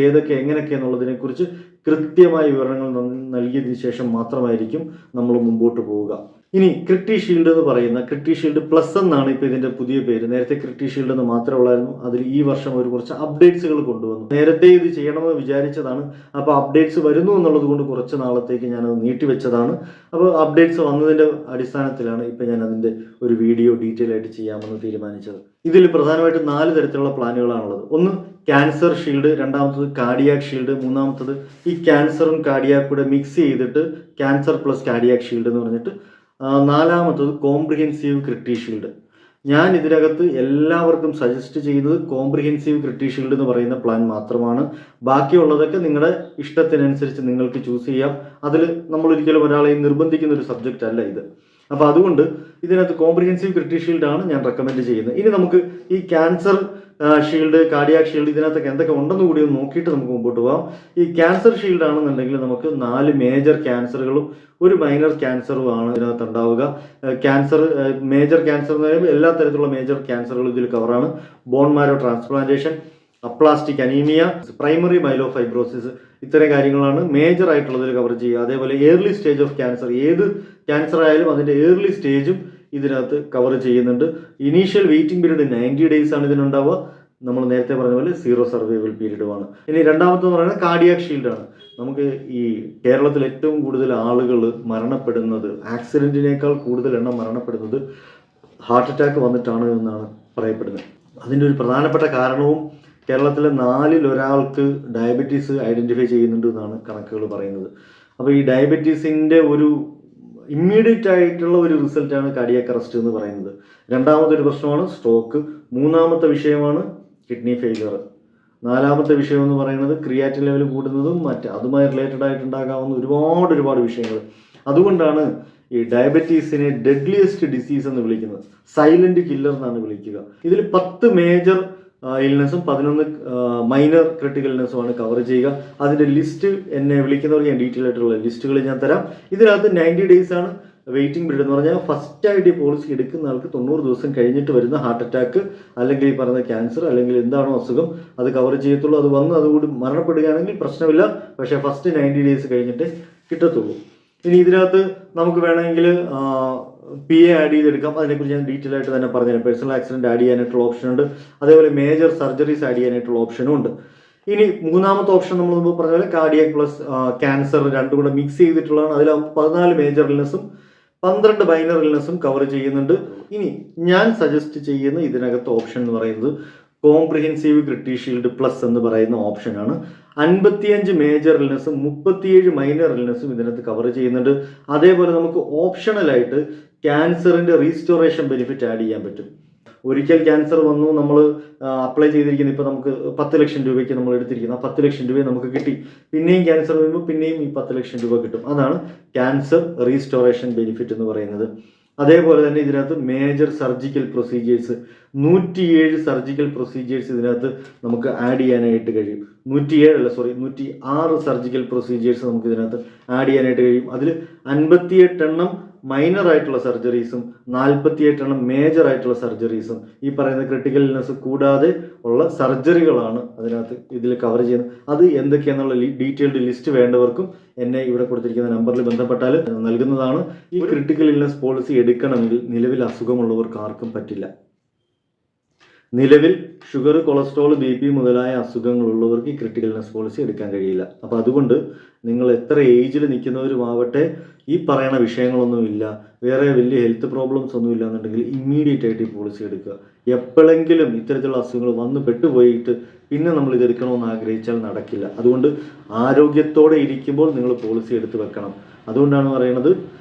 ഏതൊക്കെ എങ്ങനെയൊക്കെ എന്നുള്ളതിനെക്കുറിച്ച് കൃത്യമായ വിവരങ്ങൾ നൽകിയതിന് ശേഷം മാത്രമായിരിക്കും നമ്മൾ മുമ്പോട്ട് പോവുക. ഇനി ക്രിട്ടി ഷീൽഡ് എന്ന് പറയുന്ന ക്രിട്ടി ഷീൽഡ് പ്ലസ് എന്നാണ് ഇപ്പോൾ ഇതിൻ്റെ പുതിയ പേര്. നേരത്തെ ക്രിട്ടി ഷീൽഡ് എന്ന് മാത്രമേ ഉള്ളായിരുന്നു. അതിൽ ഈ വർഷം ഒരു കുറച്ച് അപ്ഡേറ്റ്സുകൾ കൊണ്ടുവന്നു. നേരത്തെ ഇത് ചെയ്യണമെന്ന് വിചാരിച്ചതാണ്. അപ്പോൾ അപ്ഡേറ്റ്സ് വരുന്നു എന്നുള്ളത് കൊണ്ട് കുറച്ച് നാളത്തേക്ക് ഞാനത് നീട്ടിവെച്ചതാണ്. അപ്പോൾ അപ്ഡേറ്റ്സ് വന്നതിൻ്റെ അടിസ്ഥാനത്തിലാണ് ഇപ്പോൾ ഞാൻ അതിൻ്റെ ഒരു വീഡിയോ ഡീറ്റെയിൽ ആയിട്ട് ചെയ്യാമെന്ന് തീരുമാനിച്ചത്. ഇതിൽ പ്രധാനമായിട്ട് 4 തരത്തിലുള്ള പ്ലാനുകളാണുള്ളത്. ഒന്ന് ക്യാൻസർ ഷീൽഡ്, രണ്ടാമത്തത് കാർഡിയാക് ഷീൽഡ്, മൂന്നാമത്തത് ഈ ക്യാൻസറും കാർഡിയാക്കും കൂടെ മിക്സ് ചെയ്തിട്ട് ക്യാൻസർ പ്ലസ് കാർഡിയാക് ഷീൽഡ് എന്ന് പറഞ്ഞിട്ട്, നാലാമത്തത് കോംപ്രിഹെൻസീവ് ക്രിട്ടി ഷീൽഡ്. ഞാൻ ഇതിനകത്ത് എല്ലാവർക്കും സജസ്റ്റ് ചെയ്യുന്നത് കോംപ്രിഹെൻസീവ് ക്രിട്ടി ഷീൽഡ് എന്ന് പറയുന്ന പ്ലാൻ മാത്രമാണ്. ബാക്കിയുള്ളതൊക്കെ നിങ്ങളുടെ ഇഷ്ടത്തിനനുസരിച്ച് നിങ്ങൾക്ക് ചൂസ് ചെയ്യാം. അതിൽ നമ്മളൊരിക്കലും ഒരാളെയും നിർബന്ധിക്കുന്ന ഒരു സബ്ജക്റ്റ് അല്ല ഇത്. അപ്പോൾ അതുകൊണ്ട് ഇതിനകത്ത് കോംപ്രിഹെൻസീവ് ക്രിട്ടി ഷീൽഡ് ആണ് ഞാൻ റെക്കമെൻഡ് ചെയ്യുന്നത്. ഇനി നമുക്ക് ഈ ക്യാൻസർ ഷീൽഡ്, കാർഡിയാക് ഷീൽഡ് ഇതിനകത്തൊക്കെ എന്തൊക്കെ ഉണ്ടെന്ന് കൂടി ഒന്ന് നോക്കിയിട്ട് നമുക്ക് മുമ്പോട്ട് പോകാം. ഈ ക്യാൻസർ ഷീൽഡ് ആണെന്നുണ്ടെങ്കിൽ നമുക്ക് 4 മേജർ ക്യാൻസറുകളും ഒരു മൈനർ ക്യാൻസറും ആണ് ഇതിനകത്ത് ഉണ്ടാവുക. ക്യാൻസർ, മേജർ ക്യാൻസർ എന്ന് പറയുമ്പോൾ എല്ലാ തരത്തിലുള്ള മേജർ ക്യാൻസറുകളും ഇതിൽ കവറാണ്. Bone marrow transplantation, aplastic anaemia, primary myelofibrosis, ഇത്തരം കാര്യങ്ങളാണ് മേജർ ആയിട്ടുള്ളതിൽ കവർ ചെയ്യുക. അതേപോലെ ഏർലി സ്റ്റേജ് ഓഫ് ക്യാൻസർ, ഏത് ക്യാൻസർ ആയാലും അതിൻ്റെ ഏർലി സ്റ്റേജും ഇതിനകത്ത് കവർ ചെയ്യുന്നുണ്ട്. ഇനീഷ്യൽ വെയിറ്റിംഗ് പീരീഡ് 90 days ആണ് ഇതിനുണ്ടാവുക. നമ്മൾ നേരത്തെ പറഞ്ഞ പോലെ 0 സർവൈവൽ പീരീഡുമാണ്. ഇനി രണ്ടാമത്തെന്ന് പറയുന്നത് കാർഡിയാക് ഷീൽഡാണ്. നമുക്ക് ഈ കേരളത്തിൽ ഏറ്റവും കൂടുതൽ ആളുകൾ മരണപ്പെടുന്നത്, ആക്സിഡൻറ്റിനേക്കാൾ കൂടുതൽ എണ്ണം മരണപ്പെടുന്നത് ഹാർട്ട് അറ്റാക്ക് വന്നിട്ടാണ് എന്നാണ് പറയപ്പെടുന്നത്. അതിൻ്റെ ഒരു പ്രധാനപ്പെട്ട കാരണവും കേരളത്തിലെ 4-ൽ ഒരാൾക്ക് ഡയബറ്റീസ് ഐഡൻറ്റിഫൈ ചെയ്യുന്നുണ്ട് എന്നാണ് കണക്കുകൾ പറയുന്നത്. അപ്പോൾ ഈ ഡയബറ്റീസിൻ്റെ ഒരു ഇമ്മീഡിയറ്റ് ആയിട്ടുള്ള ഒരു റിസൾട്ടാണ് കാർഡിയാക് അറസ്റ്റ് എന്ന് പറയുന്നത്. രണ്ടാമത്തെ ഒരു പ്രശ്നമാണ് സ്ട്രോക്ക്. മൂന്നാമത്തെ വിഷയമാണ് കിഡ്നി ഫെയിലിയർ. നാലാമത്തെ വിഷയം എന്ന് പറയുന്നത് ക്രിയാറ്റിൻ ലെവൽ കൂടുന്നതും അതുമായി റിലേറ്റഡ് ആയിട്ടുണ്ടാകാവുന്ന ഒരുപാട് വിഷയങ്ങൾ. അതുകൊണ്ടാണ് ഈ ഡയബറ്റീസിനെ ഡെഡ്ലിയസ്റ്റ് ഡിസീസ് എന്ന് വിളിക്കുന്നത്. സൈലന്റ് കില്ലർ എന്നാണ് വിളിക്കുക. ഇതിൽ 10 മേജർ ഇൽനെസ്സും 11 മൈനർ ക്രിട്ടിക്കൽ ഇൽനെസ്സുമാണ് കവർ ചെയ്യുക. അതിൻ്റെ ലിസ്റ്റ് എന്നെ വിളിക്കുന്നവർക്ക് ഞാൻ ഡീറ്റെയിൽ ആയിട്ടുള്ള ലിസ്റ്റുകൾ ഞാൻ തരാം. ഇതിനകത്ത് 90 days ആണ് വെയിറ്റിംഗ് പീരീഡ് എന്ന് പറഞ്ഞാൽ ഫസ്റ്റ് ആയിട്ട് ഈ പോളിസി എടുക്കുന്ന ആൾക്ക് 90 ദിവസം കഴിഞ്ഞിട്ട് വരുന്ന ഹാർട്ട് അറ്റാക്ക് അല്ലെങ്കിൽ ഈ പറയുന്ന ക്യാൻസർ അല്ലെങ്കിൽ എന്താണോ അസുഖം അത് കവർ ചെയ്യത്തുള്ളൂ. അത് വന്ന് അതുകൂടി മരണപ്പെടുകയാണെങ്കിൽ പ്രശ്നമില്ല. പക്ഷേ ഫസ്റ്റ് 90 days കഴിഞ്ഞിട്ട് കിട്ടത്തുള്ളൂ. ഇനി ഇതിനകത്ത് നമുക്ക് വേണമെങ്കിൽ PA ആഡ് ചെയ്തെടുക്കാം. അതിനെക്കുറിച്ച് ഞാൻ ഡീറ്റെയിൽ ആയിട്ട് തന്നെ പറഞ്ഞുതരാം. പേഴ്സണൽ ആക്സിഡൻറ്റ് ആഡ് ചെയ്യാനായിട്ടുള്ള ഓപ്ഷൻ ഉണ്ട്. അതേപോലെ മേജർ സർജറീസ് ആഡ് ചെയ്യാനായിട്ടുള്ള ഓപ്ഷനും ഉണ്ട്. ഇനി മൂന്നാമത്തെ ഓപ്ഷൻ നമ്മൾ മുമ്പ് പറഞ്ഞ പോലെ കാർഡിയാക് പ്ലസ് ക്യാൻസർ രണ്ടും കൂടെ മിക്സ് ചെയ്തിട്ടുള്ളതാണ്. അതിലാകുമ്പോൾ 14 മേജർ ഇൽനെസ്സും 12 മൈനർ ഇൽനെസ്സും കവർ ചെയ്യുന്നുണ്ട്. ഇനി ഞാൻ സജസ്റ്റ് ചെയ്യുന്ന ഇതിനകത്ത് ഓപ്ഷൻ എന്ന് പറയുന്നത് കോംപ്രിഹെൻസീവ് ക്രിട്ടി ഷീൽഡ് പ്ലസ് എന്ന് പറയുന്ന ഓപ്ഷനാണ്. 55 മേജർ ഇൽനെസ്സും 37 മൈനർ ഇൽനെസ്സും ഇതിനകത്ത് കവർ ചെയ്യുന്നുണ്ട്. അതേപോലെ നമുക്ക് ഓപ്ഷണലായിട്ട് ക്യാൻസറിൻ്റെ റീസ്റ്റോറേഷൻ ബെനിഫിറ്റ് ആഡ് ചെയ്യാൻ പറ്റും. ഒരിക്കൽ ക്യാൻസർ വന്നു, നമ്മൾ അപ്ലൈ ചെയ്തിരിക്കുന്ന, ഇപ്പോൾ നമുക്ക് 10 ലക്ഷം രൂപയ്ക്ക് നമ്മൾ എടുത്തിരിക്കുന്ന 10 ലക്ഷം രൂപയെ നമുക്ക് കിട്ടി. പിന്നെയും ക്യാൻസർ വരുമ്പോൾ പിന്നെയും ഈ 10 ലക്ഷം രൂപ കിട്ടും. അതാണ് ക്യാൻസർ റീസ്റ്റോറേഷൻ ബെനിഫിറ്റ് എന്ന് പറയുന്നത്. അതേപോലെ തന്നെ ഇതിനകത്ത് major surgical procedures 107 surgical procedures ഇതിനകത്ത് നമുക്ക് ആഡ് ചെയ്യാനായിട്ട് കഴിയും. 106 സർജിക്കൽ പ്രൊസീജിയേഴ്സ് നമുക്ക് ഇതിനകത്ത് ആഡ് ചെയ്യാനായിട്ട് കഴിയും. അതിൽ 58 എണ്ണം മൈനർ ആയിട്ടുള്ള സർജറീസും 48 എണ്ണം മേജർ ആയിട്ടുള്ള സർജറീസും ഈ പറയുന്ന ക്രിട്ടിക്കൽ ഇൽനെസ് കൂടാതെ ഉള്ള സർജറികളാണ് അതിനകത്ത് ഇതിൽ കവർ ചെയ്യുന്നത്. അത് എന്തൊക്കെയാണെന്നുള്ള ഡീറ്റെയിൽഡ് ലിസ്റ്റ് വേണ്ടവർക്കും എന്നെ ഇവിടെ കൊടുത്തിരിക്കുന്ന നമ്പറിൽ ബന്ധപ്പെട്ടാൽ നൽകുന്നതാണ്. ഈ ക്രിട്ടിക്കൽ ഇൽനെസ് പോളിസി എടുക്കണമെങ്കിൽ നിലവിൽ അസുഖമുള്ളവർക്ക് ആർക്കും പറ്റില്ല. നിലവിൽ ഷുഗർ, കൊളസ്ട്രോൾ, BP മുതലായ അസുഖങ്ങളുള്ളവർക്ക് ഈ ക്രിട്ടിക്കൽ ഇൽനെസ് പോളിസി എടുക്കാൻ കഴിയില്ല. അപ്പോൾ അതുകൊണ്ട് നിങ്ങൾ എത്ര ഏജിൽ നിൽക്കുന്നവരുമാവട്ടെ, ഈ പറയുന്ന വിഷയങ്ങളൊന്നുമില്ല, വേറെ വലിയ ഹെൽത്ത് പ്രോബ്ലംസ് ഒന്നും ഇല്ല എന്നുണ്ടെങ്കിൽ ഇമ്മീഡിയറ്റ് ആയിട്ട് ഈ പോളിസി എടുക്കുക. എപ്പോഴെങ്കിലും ഇത്തരത്തിലുള്ള അസുഖങ്ങൾ വന്ന് പെട്ടുപോയിട്ട് പിന്നെ നമ്മൾ ഇത് എടുക്കണമെന്ന് ആഗ്രഹിച്ചാൽ നടക്കില്ല. അതുകൊണ്ട് ആരോഗ്യത്തോടെ ഇരിക്കുമ്പോൾ നിങ്ങൾ പോളിസി എടുത്ത് വെക്കണം. അതുകൊണ്ടാണ് പറയുന്നത്,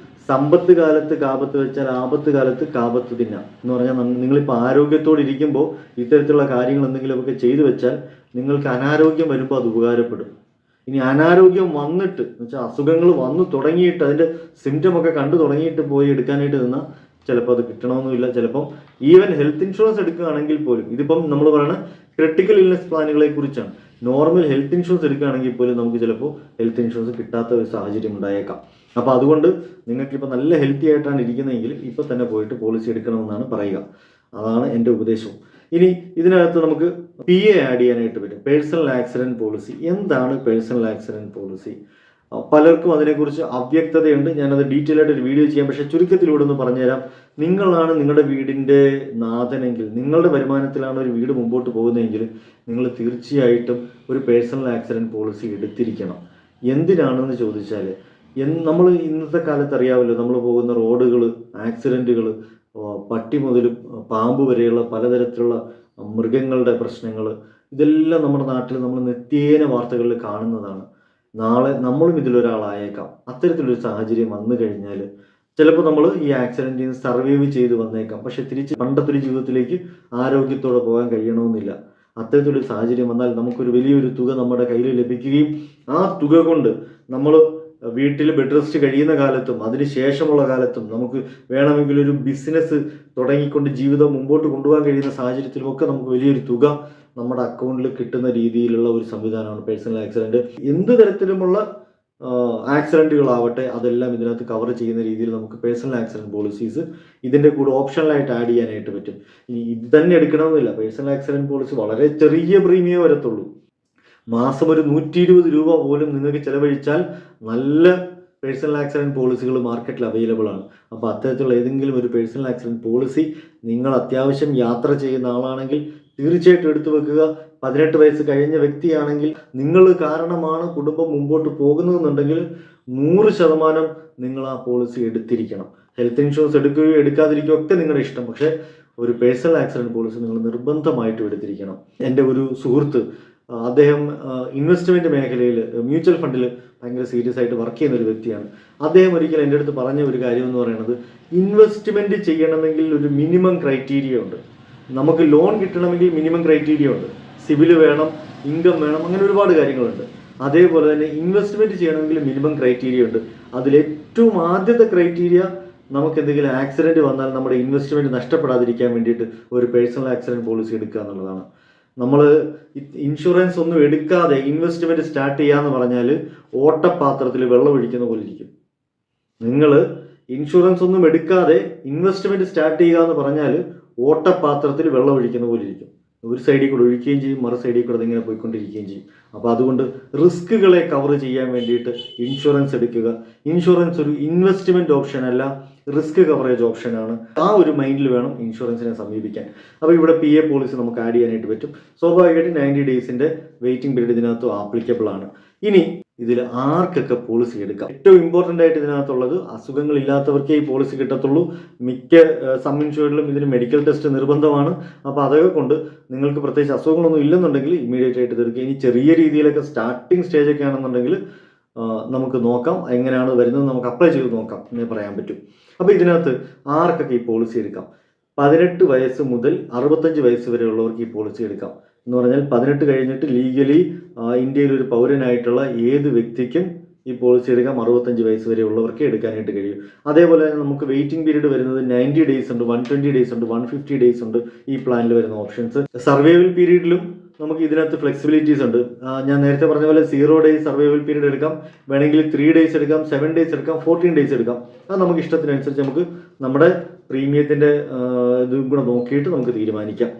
സമ്പത്ത് കാലത്ത് കാപത്ത് വെച്ചാൽ ആപത്ത് കാലത്ത് കാപത്ത് തിന്നാം എന്ന് പറഞ്ഞാൽ, നിങ്ങളിപ്പോൾ ആരോഗ്യത്തോടെ ഇരിക്കുമ്പോൾ ഇത്തരത്തിലുള്ള കാര്യങ്ങൾ എന്തെങ്കിലുമൊക്കെ ചെയ്തു വെച്ചാൽ നിങ്ങൾക്ക് അനാരോഗ്യം വരുമ്പോൾ അത് ഉപകാരപ്പെടും. ഇനി അനാരോഗ്യം വന്നിട്ട് എന്ന് വെച്ചാൽ അസുഖങ്ങൾ വന്നു തുടങ്ങിയിട്ട് അതിൻ്റെ സിംറ്റമൊക്കെ കണ്ടു തുടങ്ങിയിട്ട് പോയി എടുക്കാനായിട്ട് നിന്നാൽ ചിലപ്പോൾ അത് കിട്ടണമെന്നില്ല. ചിലപ്പം ഈവൻ ഹെൽത്ത് ഇൻഷുറൻസ് എടുക്കുകയാണെങ്കിൽ പോലും, ഇതിപ്പം നമ്മൾ പറയുന്ന ക്രിട്ടിക്കൽ ഇൽനെസ് പ്ലാനുകളെ കുറിച്ചാണ്. നോർമൽ ഹെൽത്ത് ഇൻഷുറൻസ് എടുക്കുകയാണെങ്കിൽ പോലും നമുക്ക് ചിലപ്പോൾ ഹെൽത്ത് ഇൻഷുറൻസ് കിട്ടാത്ത ഒരു സാഹചര്യം ഉണ്ടായേക്കാം. അപ്പോൾ അതുകൊണ്ട് നിങ്ങൾക്കിപ്പോൾ നല്ല ഹെൽത്തി ആയിട്ടാണ് ഇരിക്കുന്നതെങ്കിൽ ഇപ്പോൾ തന്നെ പോയിട്ട് പോളിസി എടുക്കണമെന്നാണ് പറയുക. അതാണ് എൻ്റെ ഉപദേശവും. ഇനി ഇതിനകത്ത് നമുക്ക് PA ആഡ് ചെയ്യാനായിട്ട് പറ്റും. Personal accident policy. എന്താണ് പേഴ്സണൽ ആക്സിഡൻറ്റ് പോളിസി? പലർക്കും അതിനെക്കുറിച്ച് അവ്യക്തതയുണ്ട്. ഞാനത് ഡീറ്റെയിൽ ആയിട്ട് ഒരു വീഡിയോ ചെയ്യാം. പക്ഷേ ചുരുക്കത്തിലൂടെ ഒന്ന് പറഞ്ഞുതരാം. നിങ്ങളാണ് നിങ്ങളുടെ വീടിൻ്റെ നാഥനെങ്കിൽ, നിങ്ങളുടെ വരുമാനത്തിലാണ് ഒരു വീട് മുമ്പോട്ട് പോകുന്നതെങ്കിൽ നിങ്ങൾ തീർച്ചയായിട്ടും ഒരു പേഴ്സണൽ ആക്സിഡൻറ്റ് പോളിസി എടുത്തിരിക്കണം. എന്തിനാണെന്ന് ചോദിച്ചാൽ, നമ്മൾ ഇന്നത്തെ കാലത്ത് അറിയാമല്ലോ, നമ്മൾ പോകുന്ന റോഡുകൾ, ആക്സിഡൻറ്റുകൾ, പട്ടി മുതലും പാമ്പ് വരെയുള്ള പലതരത്തിലുള്ള മൃഗങ്ങളുടെ പ്രശ്നങ്ങൾ, ഇതെല്ലാം നമ്മുടെ നാട്ടിൽ നമ്മൾ നിത്യേന വാർത്തകളിൽ കാണുന്നതാണ്. നാളെ നമ്മളും ഇതിലൊരാളായേക്കാം. അത്തരത്തിലൊരു സാഹചര്യം വന്നു കഴിഞ്ഞാൽ ചിലപ്പോൾ നമ്മൾ ഈ ആക്സിഡൻറ്റിൽ നിന്ന് സർവൈവ് ചെയ്ത് വന്നേക്കാം. പക്ഷെ തിരിച്ച് പണ്ടത്തെ ഒരു ജീവിതത്തിലേക്ക് ആരോഗ്യത്തോടെ പോകാൻ കഴിയണമെന്നില്ല. അത്തരത്തിലൊരു സാഹചര്യം വന്നാൽ നമുക്കൊരു വലിയൊരു തുക നമ്മുടെ കയ്യിൽ ലഭിക്കുകയും ആ തുക കൊണ്ട് നമ്മൾ വീട്ടിൽ ബെഡ് റെസ്റ്റ് കഴിയുന്ന കാലത്തും അതിന് ശേഷമുള്ള കാലത്തും നമുക്ക് വേണമെങ്കിൽ ഒരു ബിസിനസ് തുടങ്ങിക്കൊണ്ട് ജീവിതം മുമ്പോട്ട് കൊണ്ടുപോകാൻ കഴിയുന്ന സാഹചര്യത്തിലുമൊക്കെ നമുക്ക് വലിയൊരു തുക നമ്മുടെ അക്കൗണ്ടിൽ കിട്ടുന്ന രീതിയിലുള്ള ഒരു സംവിധാനമാണ് പേഴ്സണൽ ആക്സിഡൻറ്റ്. എന്ത് തരത്തിലുമുള്ള ആക്സിഡൻറ്റുകളാവട്ടെ അതെല്ലാം ഇതിനകത്ത് കവർ ചെയ്യുന്ന രീതിയിൽ നമുക്ക് പേഴ്സണൽ ആക്സിഡൻറ്റ് പോളിസീസ് ഇതിൻ്റെ കൂടെ ഓപ്ഷണലായിട്ട് ആഡ് ചെയ്യാനായിട്ട് പറ്റും. ഇനി ഇത് തന്നെ എടുക്കണമെന്നില്ല. പേഴ്സണൽ ആക്സിഡൻറ്റ് പോളിസി വളരെ ചെറിയ പ്രീമിയം വരത്തുള്ളൂ. മാസം ഒരു 120 രൂപ പോലും നിങ്ങൾക്ക് ചിലവഴിച്ചാൽ നല്ല പേഴ്സണൽ ആക്സിഡൻറ്റ് പോളിസികൾ മാർക്കറ്റിൽ അവൈലബിൾ ആണ്. അപ്പോൾ അത്തരത്തിലുള്ള ഏതെങ്കിലും ഒരു പേഴ്സണൽ ആക്സിഡൻറ്റ് പോളിസി നിങ്ങൾ അത്യാവശ്യം യാത്ര ചെയ്യുന്ന ആളാണെങ്കിൽ തീർച്ചയായിട്ടും എടുത്തു വെക്കുക. 18 വയസ്സ് കഴിഞ്ഞ വ്യക്തിയാണെങ്കിൽ നിങ്ങൾ കാരണമാണ് കുടുംബം മുമ്പോട്ട് പോകുന്നതെന്നുണ്ടെങ്കിൽ 100% നിങ്ങൾ ആ പോളിസി എടുത്തിരിക്കണം. ഹെൽത്ത് ഇൻഷുറൻസ് എടുക്കുകയോ എടുക്കാതിരിക്കുകയോ ഒക്കെ നിങ്ങളുടെ ഇഷ്ടം. പക്ഷേ ഒരു പേഴ്സണൽ ആക്സിഡൻറ്റ് പോളിസി നിങ്ങൾ നിർബന്ധമായിട്ടും എടുത്തിരിക്കണം. എൻ്റെ ഒരു സുഹൃത്ത്, അദ്ദേഹം ഇൻവെസ്റ്റ്മെൻറ്റ് മേഖലയിൽ മ്യൂച്വൽ ഫണ്ടിൽ ഭയങ്കര സീരിയസ് ആയിട്ട് വർക്ക് ചെയ്യുന്ന ഒരു വ്യക്തിയാണ്. അദ്ദേഹം ഒരിക്കൽ എൻ്റെ അടുത്ത് പറഞ്ഞ ഒരു കാര്യം എന്ന് പറയുന്നത്, ഇൻവെസ്റ്റ്മെൻറ്റ് ചെയ്യണമെങ്കിൽ ഒരു മിനിമം ക്രൈറ്റീരിയ ഉണ്ട്. നമുക്ക് ലോൺ കിട്ടണമെങ്കിൽ മിനിമം ക്രൈറ്റീരിയ ഉണ്ട്. സിവിൽ വേണം, ഇൻകം വേണം, അങ്ങനെ ഒരുപാട് കാര്യങ്ങളുണ്ട്. അതേപോലെ തന്നെ ഇൻവെസ്റ്റ്മെൻറ്റ് ചെയ്യണമെങ്കിൽ മിനിമം ക്രൈറ്റീരിയ ഉണ്ട്. അതിലേറ്റവും ആദ്യത്തെ ക്രൈറ്റീരിയ നമുക്ക് എന്തെങ്കിലും ആക്സിഡൻറ്റ് വന്നാൽ നമ്മുടെ ഇൻവെസ്റ്റ്മെൻറ്റ് നഷ്ടപ്പെടാതിരിക്കാൻ വേണ്ടിയിട്ട് ഒരു പേഴ്സണൽ ആക്സിഡൻറ്റ് പോളിസി എടുക്കുക എന്നുള്ളതാണ്. നമ്മൾ ഇൻഷുറൻസ് ഒന്നും എടുക്കാതെ ഇൻവെസ്റ്റ്മെൻറ്റ് സ്റ്റാർട്ട് ചെയ്യാന്ന് പറഞ്ഞാൽ ഓട്ടപാത്രത്തിൽ വെള്ളം ഒഴിക്കുന്ന പോലെ ഇരിക്കും. നിങ്ങൾ ഇൻഷുറൻസ് ഒന്നും എടുക്കാതെ ഇൻവെസ്റ്റ്മെൻറ്റ് സ്റ്റാർട്ട് ചെയ്യുക എന്ന് പറഞ്ഞാൽ ഓട്ടപാത്രത്തിൽ വെള്ളം ഒഴിക്കുന്ന പോലെ ഇരിക്കും. ഒരു സൈഡിൽ കൂടെ ഒഴിക്കുകയും ചെയ്യും, മറു സൈഡിൽ കൂടെ അതിങ്ങനെ പോയിക്കൊണ്ടിരിക്കുകയും ചെയ്യും. അപ്പോൾ അതുകൊണ്ട് റിസ്കുകളെ കവർ ചെയ്യാൻ വേണ്ടിയിട്ട് ഇൻഷുറൻസ് എടുക്കുക. ഇൻഷുറൻസ് ഒരു ഇൻവെസ്റ്റ്മെൻറ്റ് ഓപ്ഷൻ അല്ല, റിസ്ക് കവറേജ് ഓപ്ഷനാണ്. ആ ഒരു മൈൻഡിൽ വേണം ഇൻഷുറൻസിനെ സമീപിക്കാൻ. അപ്പോൾ ഇവിടെ PA പോളിസി നമുക്ക് ആഡ് ചെയ്യാനായിട്ട് പറ്റും. സ്വാഭാവികമായിട്ട് 90 ഡേയ്സിൻ്റെ വെയിറ്റിംഗ് പീരീഡ് ഇതിനകത്ത് ആപ്ലിക്കബിൾ ആണ്. ഇനി ഇതിൽ ആർക്കൊക്കെ പോളിസി എടുക്കാം? ഏറ്റവും ഇമ്പോർട്ടൻ്റ് ആയിട്ട് ഇതിനകത്തുള്ളത്, അസുഖങ്ങളില്ലാത്തവർക്കേ ഈ പോളിസി കിട്ടത്തുള്ളൂ. മിക്ക സം ഇൻഷുർഡിലും ഇതിന് മെഡിക്കൽ ടെസ്റ്റ് നിർബന്ധമാണ്. അപ്പോൾ അതൊക്കെ കൊണ്ട് നിങ്ങൾക്ക് പ്രത്യേകിച്ച് അസുഖങ്ങളൊന്നും ഇല്ലെന്നുണ്ടെങ്കിൽ ഇമ്മീഡിയറ്റ് ആയിട്ട് ഇതെടുക്കുക. ഇനി ചെറിയ രീതിയിലൊക്കെ സ്റ്റാർട്ടിങ് സ്റ്റേജൊക്കെ ആണെന്നുണ്ടെങ്കിൽ നമുക്ക് നോക്കാം, എങ്ങനെയാണ് വരുന്നത് നമുക്ക് അപ്ലൈ ചെയ്ത് നോക്കാം എന്നേ പറയാൻ പറ്റും. അപ്പോൾ ഇതിനകത്ത് ആർക്കൊക്കെ ഈ പോളിസി എടുക്കാം? 18 വയസ്സ് മുതൽ 65 വയസ്സ് വരെയുള്ളവർക്ക് ഈ പോളിസി എടുക്കാം. എന്ന് പറഞ്ഞാൽ 18 കഴിഞ്ഞിട്ട് ലീഗലി ഇന്ത്യയിൽ ഒരു പൗരനായിട്ടുള്ള ഏത് വ്യക്തിക്കും ഈ പോളിസി എടുക്കാം. 65 വയസ്സ് വരെ ഉള്ളവർക്ക് എടുക്കാനായിട്ട് കഴിയും. അതേപോലെ തന്നെ നമുക്ക് വെയിറ്റിംഗ് പീരീഡ് വരുന്നത് 90 ഡേയ്സ് ഉണ്ട്, 120 ഡേയ്സ് ഉണ്ട്, 150 ഡേയ്സ് ഉണ്ട് ഈ പ്ലാനിൽ വരുന്ന ഓപ്ഷൻസ്. സർവൈവൽ പീരീഡിലും നമുക്ക് ഇതിനകത്ത് ഫ്ലെക്സിബിലിറ്റീസ് ഉണ്ട്. ഞാൻ നേരത്തെ പറഞ്ഞ പോലെ 0 ഡേയ്സ് സർവൈവൽ പീരീഡ് എടുക്കാം, വേണമെങ്കിൽ 3 ഡേയ്സ് എടുക്കാം, 7 ഡേയ്സ് എടുക്കാം, 14 ഡേയ്സ് എടുക്കാം. അത് നമുക്ക് ഇഷ്ടത്തിനനുസരിച്ച് നമുക്ക് നമ്മുടെ പ്രീമിയത്തിൻ്റെ ഇതും കൂടെ നോക്കിയിട്ട് നമുക്ക് തീരുമാനിക്കാം.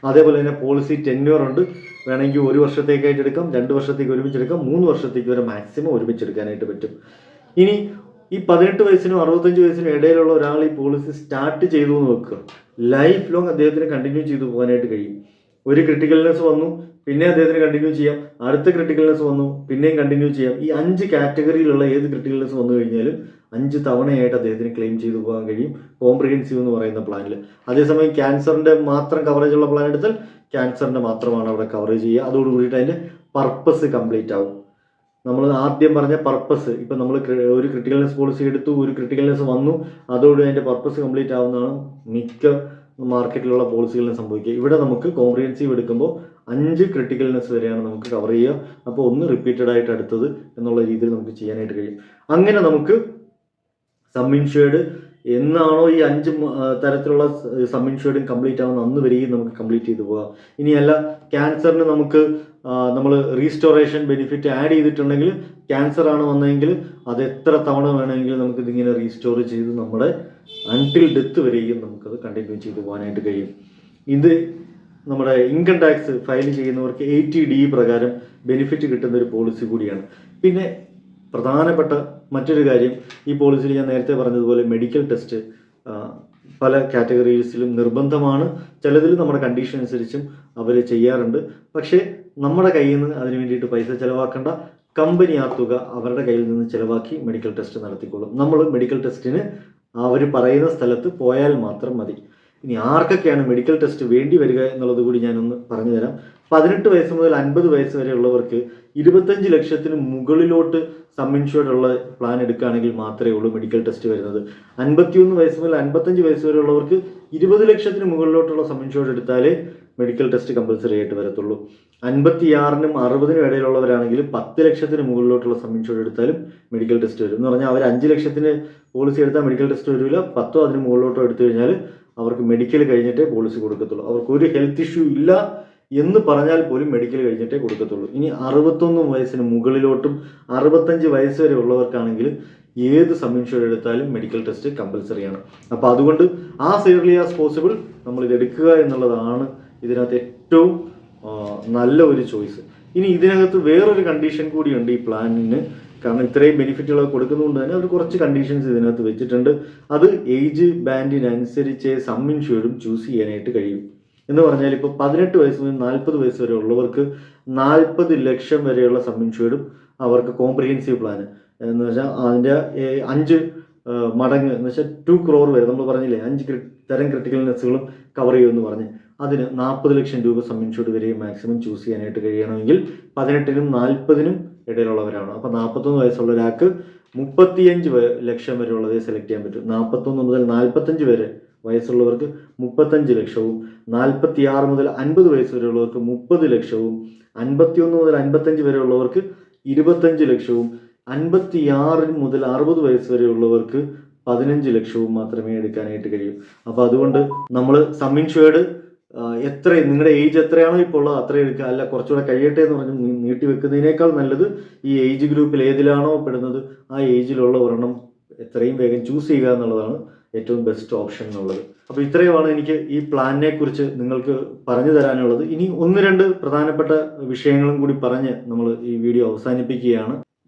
അതേപോലെ തന്നെ പോളിസി ടെന്യൂർ ഉണ്ട്. വേണമെങ്കിൽ 1 വർഷത്തേക്കായിട്ട് എടുക്കാം, 2 വർഷത്തേക്ക് ഒരുമിച്ചെടുക്കാം, 3 വർഷത്തേക്ക് വരെ മാക്സിമം ഒരുമിച്ചെടുക്കാനായിട്ട് പറ്റും. ഇനി ഈ 18 വയസ്സിനും 65 വയസ്സിനും ഇടയിലുള്ള ഒരാൾ ഈ പോളിസി സ്റ്റാർട്ട് ചെയ്തു എന്ന് വെക്കുക, ലൈഫ് ലോങ് അദ്ദേഹത്തിന് കണ്ടിന്യൂ ചെയ്തു പോകാനായിട്ട് കഴിയും. ഒരു ക്രിട്ടിക്കൽനെസ് വന്നു, പിന്നെ അദ്ദേഹത്തിന് കണ്ടിന്യൂ ചെയ്യാം. അടുത്ത ക്രിട്ടിക്കൽനെസ് വന്നു, പിന്നെയും കണ്ടിന്യൂ ചെയ്യാം. ഈ 5 കാറ്റഗറിയിലുള്ള ഏത് ക്രിട്ടിക്കൽനെസ് വന്നു കഴിഞ്ഞാലും 5 തവണയായിട്ട് അദ്ദേഹത്തിന് ക്ലെയിം ചെയ്തു പോകാൻ കഴിയും കോംപ്രിഹെൻസീവ് എന്ന് പറയുന്ന പ്ലാനിൽ. അതേസമയം ക്യാൻസറിൻ്റെ മാത്രം കവറേജ് ഉള്ള പ്ലാൻ എടുത്താൽ ക്യാൻസറിൻ്റെ മാത്രമാണ് അവിടെ കവറേജ് ചെയ്യുക. അതോടുകൂടിയിട്ട് അതിൻ്റെ പർപ്പസ് കംപ്ലീറ്റ് ആവും. നമ്മൾ ആദ്യം പറഞ്ഞ പർപ്പസ്, ഇപ്പം നമ്മൾ ഒരു ക്രിട്ടിക്കൽനെസ് പോളിസി എടുത്തു, ഒരു ക്രിട്ടിക്കൽനെസ് വന്നു, അതോടുകൂടി അതിൻ്റെ പർപ്പസ് കംപ്ലീറ്റ് ആവുന്നതാണ് മിക്ക മാർക്കറ്റിലുള്ള പോളിസികളിലും സംഭവിക്കുക. ഇവിടെ നമുക്ക് കോംപ്രിഹെൻസീവ് എടുക്കുമ്പോൾ 5 ക്രിട്ടിക്കൽനെസ് വരെയാണ് നമുക്ക് കവർ ചെയ്യുക. അപ്പോൾ 1 റിപ്പീറ്റഡ് ആയിട്ട് അടുത്തത് എന്നുള്ള രീതിയിൽ നമുക്ക് ചെയ്യാനായിട്ട് കഴിയും. അങ്ങനെ നമുക്ക് സം ഇൻഷുർഡ് എന്നാണോ ഈ 5 തരത്തിലുള്ള സം ഇൻഷുർഡും കംപ്ലീറ്റ് ആവുന്ന അന്ന് വരെയും നമുക്ക് കംപ്ലീറ്റ് ചെയ്തു പോകാം. ഇനിയല്ല, ക്യാൻസറിന് നമുക്ക് നമ്മൾ റീസ്റ്റോറേഷൻ ബെനിഫിറ്റ് ആഡ് ചെയ്തിട്ടുണ്ടെങ്കിൽ, ക്യാൻസർ ആണ് വന്നതെങ്കിൽ അത് എത്ര തവണ വേണമെങ്കിലും നമുക്കിതിങ്ങനെ റീസ്റ്റോർ ചെയ്ത് നമ്മുടെ അൺടിൽ ഡെത്ത് വരെയും നമുക്കത് കണ്ടിന്യൂ ചെയ്തു പോകാനായിട്ട് കഴിയും. ഇത് നമ്മുടെ ഇൻകം ടാക്സ് ഫയൽ ചെയ്യുന്നവർക്ക് 80D പ്രകാരം ബെനിഫിറ്റ് കിട്ടുന്ന ഒരു പോളിസി കൂടിയാണ്. പിന്നെ പ്രധാനപ്പെട്ട മറ്റൊരു കാര്യം, ഈ പോളിസിയിൽ ഞാൻ നേരത്തെ പറഞ്ഞതുപോലെ മെഡിക്കൽ ടെസ്റ്റ് പല കാറ്റഗറീസിലും നിർബന്ധമാണ്. ചിലതിൽ നമ്മുടെ കണ്ടീഷൻ അനുസരിച്ചും അവർ ചെയ്യാറുണ്ട്. പക്ഷേ നമ്മുടെ കയ്യിൽ നിന്ന് അതിന് വേണ്ടിയിട്ട് പൈസ ചിലവാക്കേണ്ട. കമ്പനി ആ തുക അവരുടെ കയ്യിൽ നിന്ന് ചിലവാക്കി മെഡിക്കൽ ടെസ്റ്റ് നടത്തിക്കൊള്ളും. നമ്മൾ മെഡിക്കൽ ടെസ്റ്റിന് അവർ പറയുന്ന സ്ഥലത്ത് പോയാൽ മാത്രം മതി. ഇനി ആർക്കൊക്കെയാണ് മെഡിക്കൽ ടെസ്റ്റ് വേണ്ടി വരിക എന്നുള്ളത് കൂടി ഞാനൊന്ന് പറഞ്ഞു തരാം. 18 വയസ്സ് മുതൽ 50 വയസ്സ് വരെയുള്ളവർക്ക് 25 ലക്ഷത്തിന് മുകളിലോട്ട് സം ഇൻഷ്യൂർഡ് ഉള്ള പ്ലാൻ എടുക്കുകയാണെങ്കിൽ മാത്രമേ ഉള്ളൂ മെഡിക്കൽ ടെസ്റ്റ് വരുന്നത്. 51 വയസ്സ് മുതൽ 55 വയസ്സ് വരെയുള്ളവർക്ക് 20 ലക്ഷത്തിന് മുകളിലോട്ടുള്ള സം ഇൻഷ്യൂർഡ് എടുത്താലേ മെഡിക്കൽ ടെസ്റ്റ് കമ്പൽസറി ആയിട്ട് വരത്തുള്ളൂ. 56-നും 60-നും ഇടയിലുള്ളവരാണെങ്കിൽ 10 ലക്ഷത്തിന് മുകളിലോട്ടുള്ള സം ഇൻഷ്യൂർഡ് എടുത്താലും മെഡിക്കൽ ടെസ്റ്റ് വരും. എന്ന് പറഞ്ഞാൽ അവർ 5 ലക്ഷത്തിന് പോളിസി എടുത്താൽ മെഡിക്കൽ ടെസ്റ്റ് വരില്ല. 10 അതിന് മുകളിലോട്ടോ എടുത്തു കഴിഞ്ഞാൽ അവർക്ക് മെഡിക്കൽ കഴിഞ്ഞിട്ടേ പോളിസി കൊടുക്കത്തുള്ളൂ. അവർക്ക് ഒരു ഹെൽത്ത് ഇഷ്യൂ ഇല്ല എന്ന് പറഞ്ഞാൽ പോലും മെഡിക്കൽ കഴിഞ്ഞിട്ടേ കൊടുക്കത്തുള്ളൂ. ഇനി 61 വയസ്സിന് മുകളിലോട്ടും 65 വയസ്സ് വരെ ഉള്ളവർക്കാണെങ്കിൽ ഏത് സം ഇൻഷ്യൂർഡ് എടുത്താലും മെഡിക്കൽ ടെസ്റ്റ് കമ്പൽസറിയാണ്. അപ്പോൾ അതുകൊണ്ട് ആസ് ഏർലി ആസ് പോസിബിൾ നമ്മൾ ഇത് എടുക്കുക എന്നുള്ളതാണ് ഇതിനകത്ത് ഏറ്റവും നല്ല ഒരു ചോയ്സ്. ഇനി ഇതിനകത്ത് വേറൊരു കണ്ടീഷൻ കൂടിയുണ്ട് ഈ പ്ലാനിന്. കാരണം ഇത്രയും ബെനിഫിറ്റുകളൊക്കെ കൊടുക്കുന്നതുകൊണ്ട് തന്നെ അവർ കുറച്ച് കണ്ടീഷൻസ് ഇതിനകത്ത് വെച്ചിട്ടുണ്ട്. അത് ഏജ് ബാൻഡിനനുസരിച്ച് സം ഇൻഷ്യൂർഡും ചൂസ് ചെയ്യാനായിട്ട് കഴിയും. എന്ന് പറഞ്ഞാൽ ഇപ്പോൾ 18 വയസ്സ് മുതൽ 40 വയസ്സ് വരെ ഉള്ളവർക്ക് 40 ലക്ഷം വരെയുള്ള സം ഇൻഷ്യൂർഡും അവർക്ക് കോംപ്രിഹെൻസീവ് പ്ലാൻ എന്ന് വെച്ചാൽ അതിൻ്റെ 5 മടങ്ങ് എന്ന് വെച്ചാൽ 2 crore വരെ നമ്മൾ പറഞ്ഞില്ലേ 5 തരം ക്രിട്ടിക്കൽ ഇൽനെസ്സുകളും കവർ ചെയ്യുമെന്ന് പറഞ്ഞ് അതിന് 40 ലക്ഷം രൂപ സം ഇൻഷ്യൂർഡ് വരെയും മാക്സിമം ചൂസ് ചെയ്യാനായിട്ട് കഴിയണമെങ്കിൽ 18-നും 40-നും ഇടയിലുള്ളവരാണ്. അപ്പോൾ 41 വയസ്സുള്ള ഒരാൾക്ക് 35 ലക്ഷം വരെ ഉള്ളതേ സെലക്ട് ചെയ്യാൻ പറ്റും. 41 മുതൽ 45 വരെ വയസ്സുള്ളവർക്ക് 35 ലക്ഷവും 46 മുതൽ 50 വയസ്സ് വരെയുള്ളവർക്ക് 30 ലക്ഷവും 51 മുതൽ 55 വരെ ഉള്ളവർക്ക് 25 ലക്ഷവും 56 മുതൽ 60 വയസ്സ് വരെയുള്ളവർക്ക് 15 ലക്ഷവും മാത്രമേ എടുക്കാനായിട്ട് കഴിയൂ. അപ്പോൾ അതുകൊണ്ട് നമ്മൾ സം ഇൻഷ്യൂർഡ് നിങ്ങളുടെ ഏജ് എത്രയാണോ ഇപ്പോൾ ഉള്ളത് അത്ര എടുക്കുക. അല്ല കുറച്ചുകൂടെ കഴിയട്ടെ എന്ന് പറഞ്ഞ് നീട്ടി വെക്കുന്നതിനേക്കാൾ നല്ലത് ഈ ഏജ് ഗ്രൂപ്പിൽ ഏതിലാണോ പെടുന്നത് ആ ഏജിലുള്ള ഒരെണ്ണം എത്രയും വേഗം ചൂസ് ചെയ്യുക എന്നുള്ളതാണ് ഏറ്റവും ബെസ്റ്റ് ഓപ്ഷൻ എന്നുള്ളത്. അപ്പോൾ ഇത്രയുമാണ് എനിക്ക് ഈ പ്ലാനിനെ കുറിച്ച് നിങ്ങൾക്ക് പറഞ്ഞു തരാനുള്ളത്. ഇനി 1-2 പ്രധാനപ്പെട്ട വിഷയങ്ങളും കൂടി പറഞ്ഞ് നമ്മൾ ഈ വീഡിയോ അവസാനിപ്പിക്കുകയാണ്.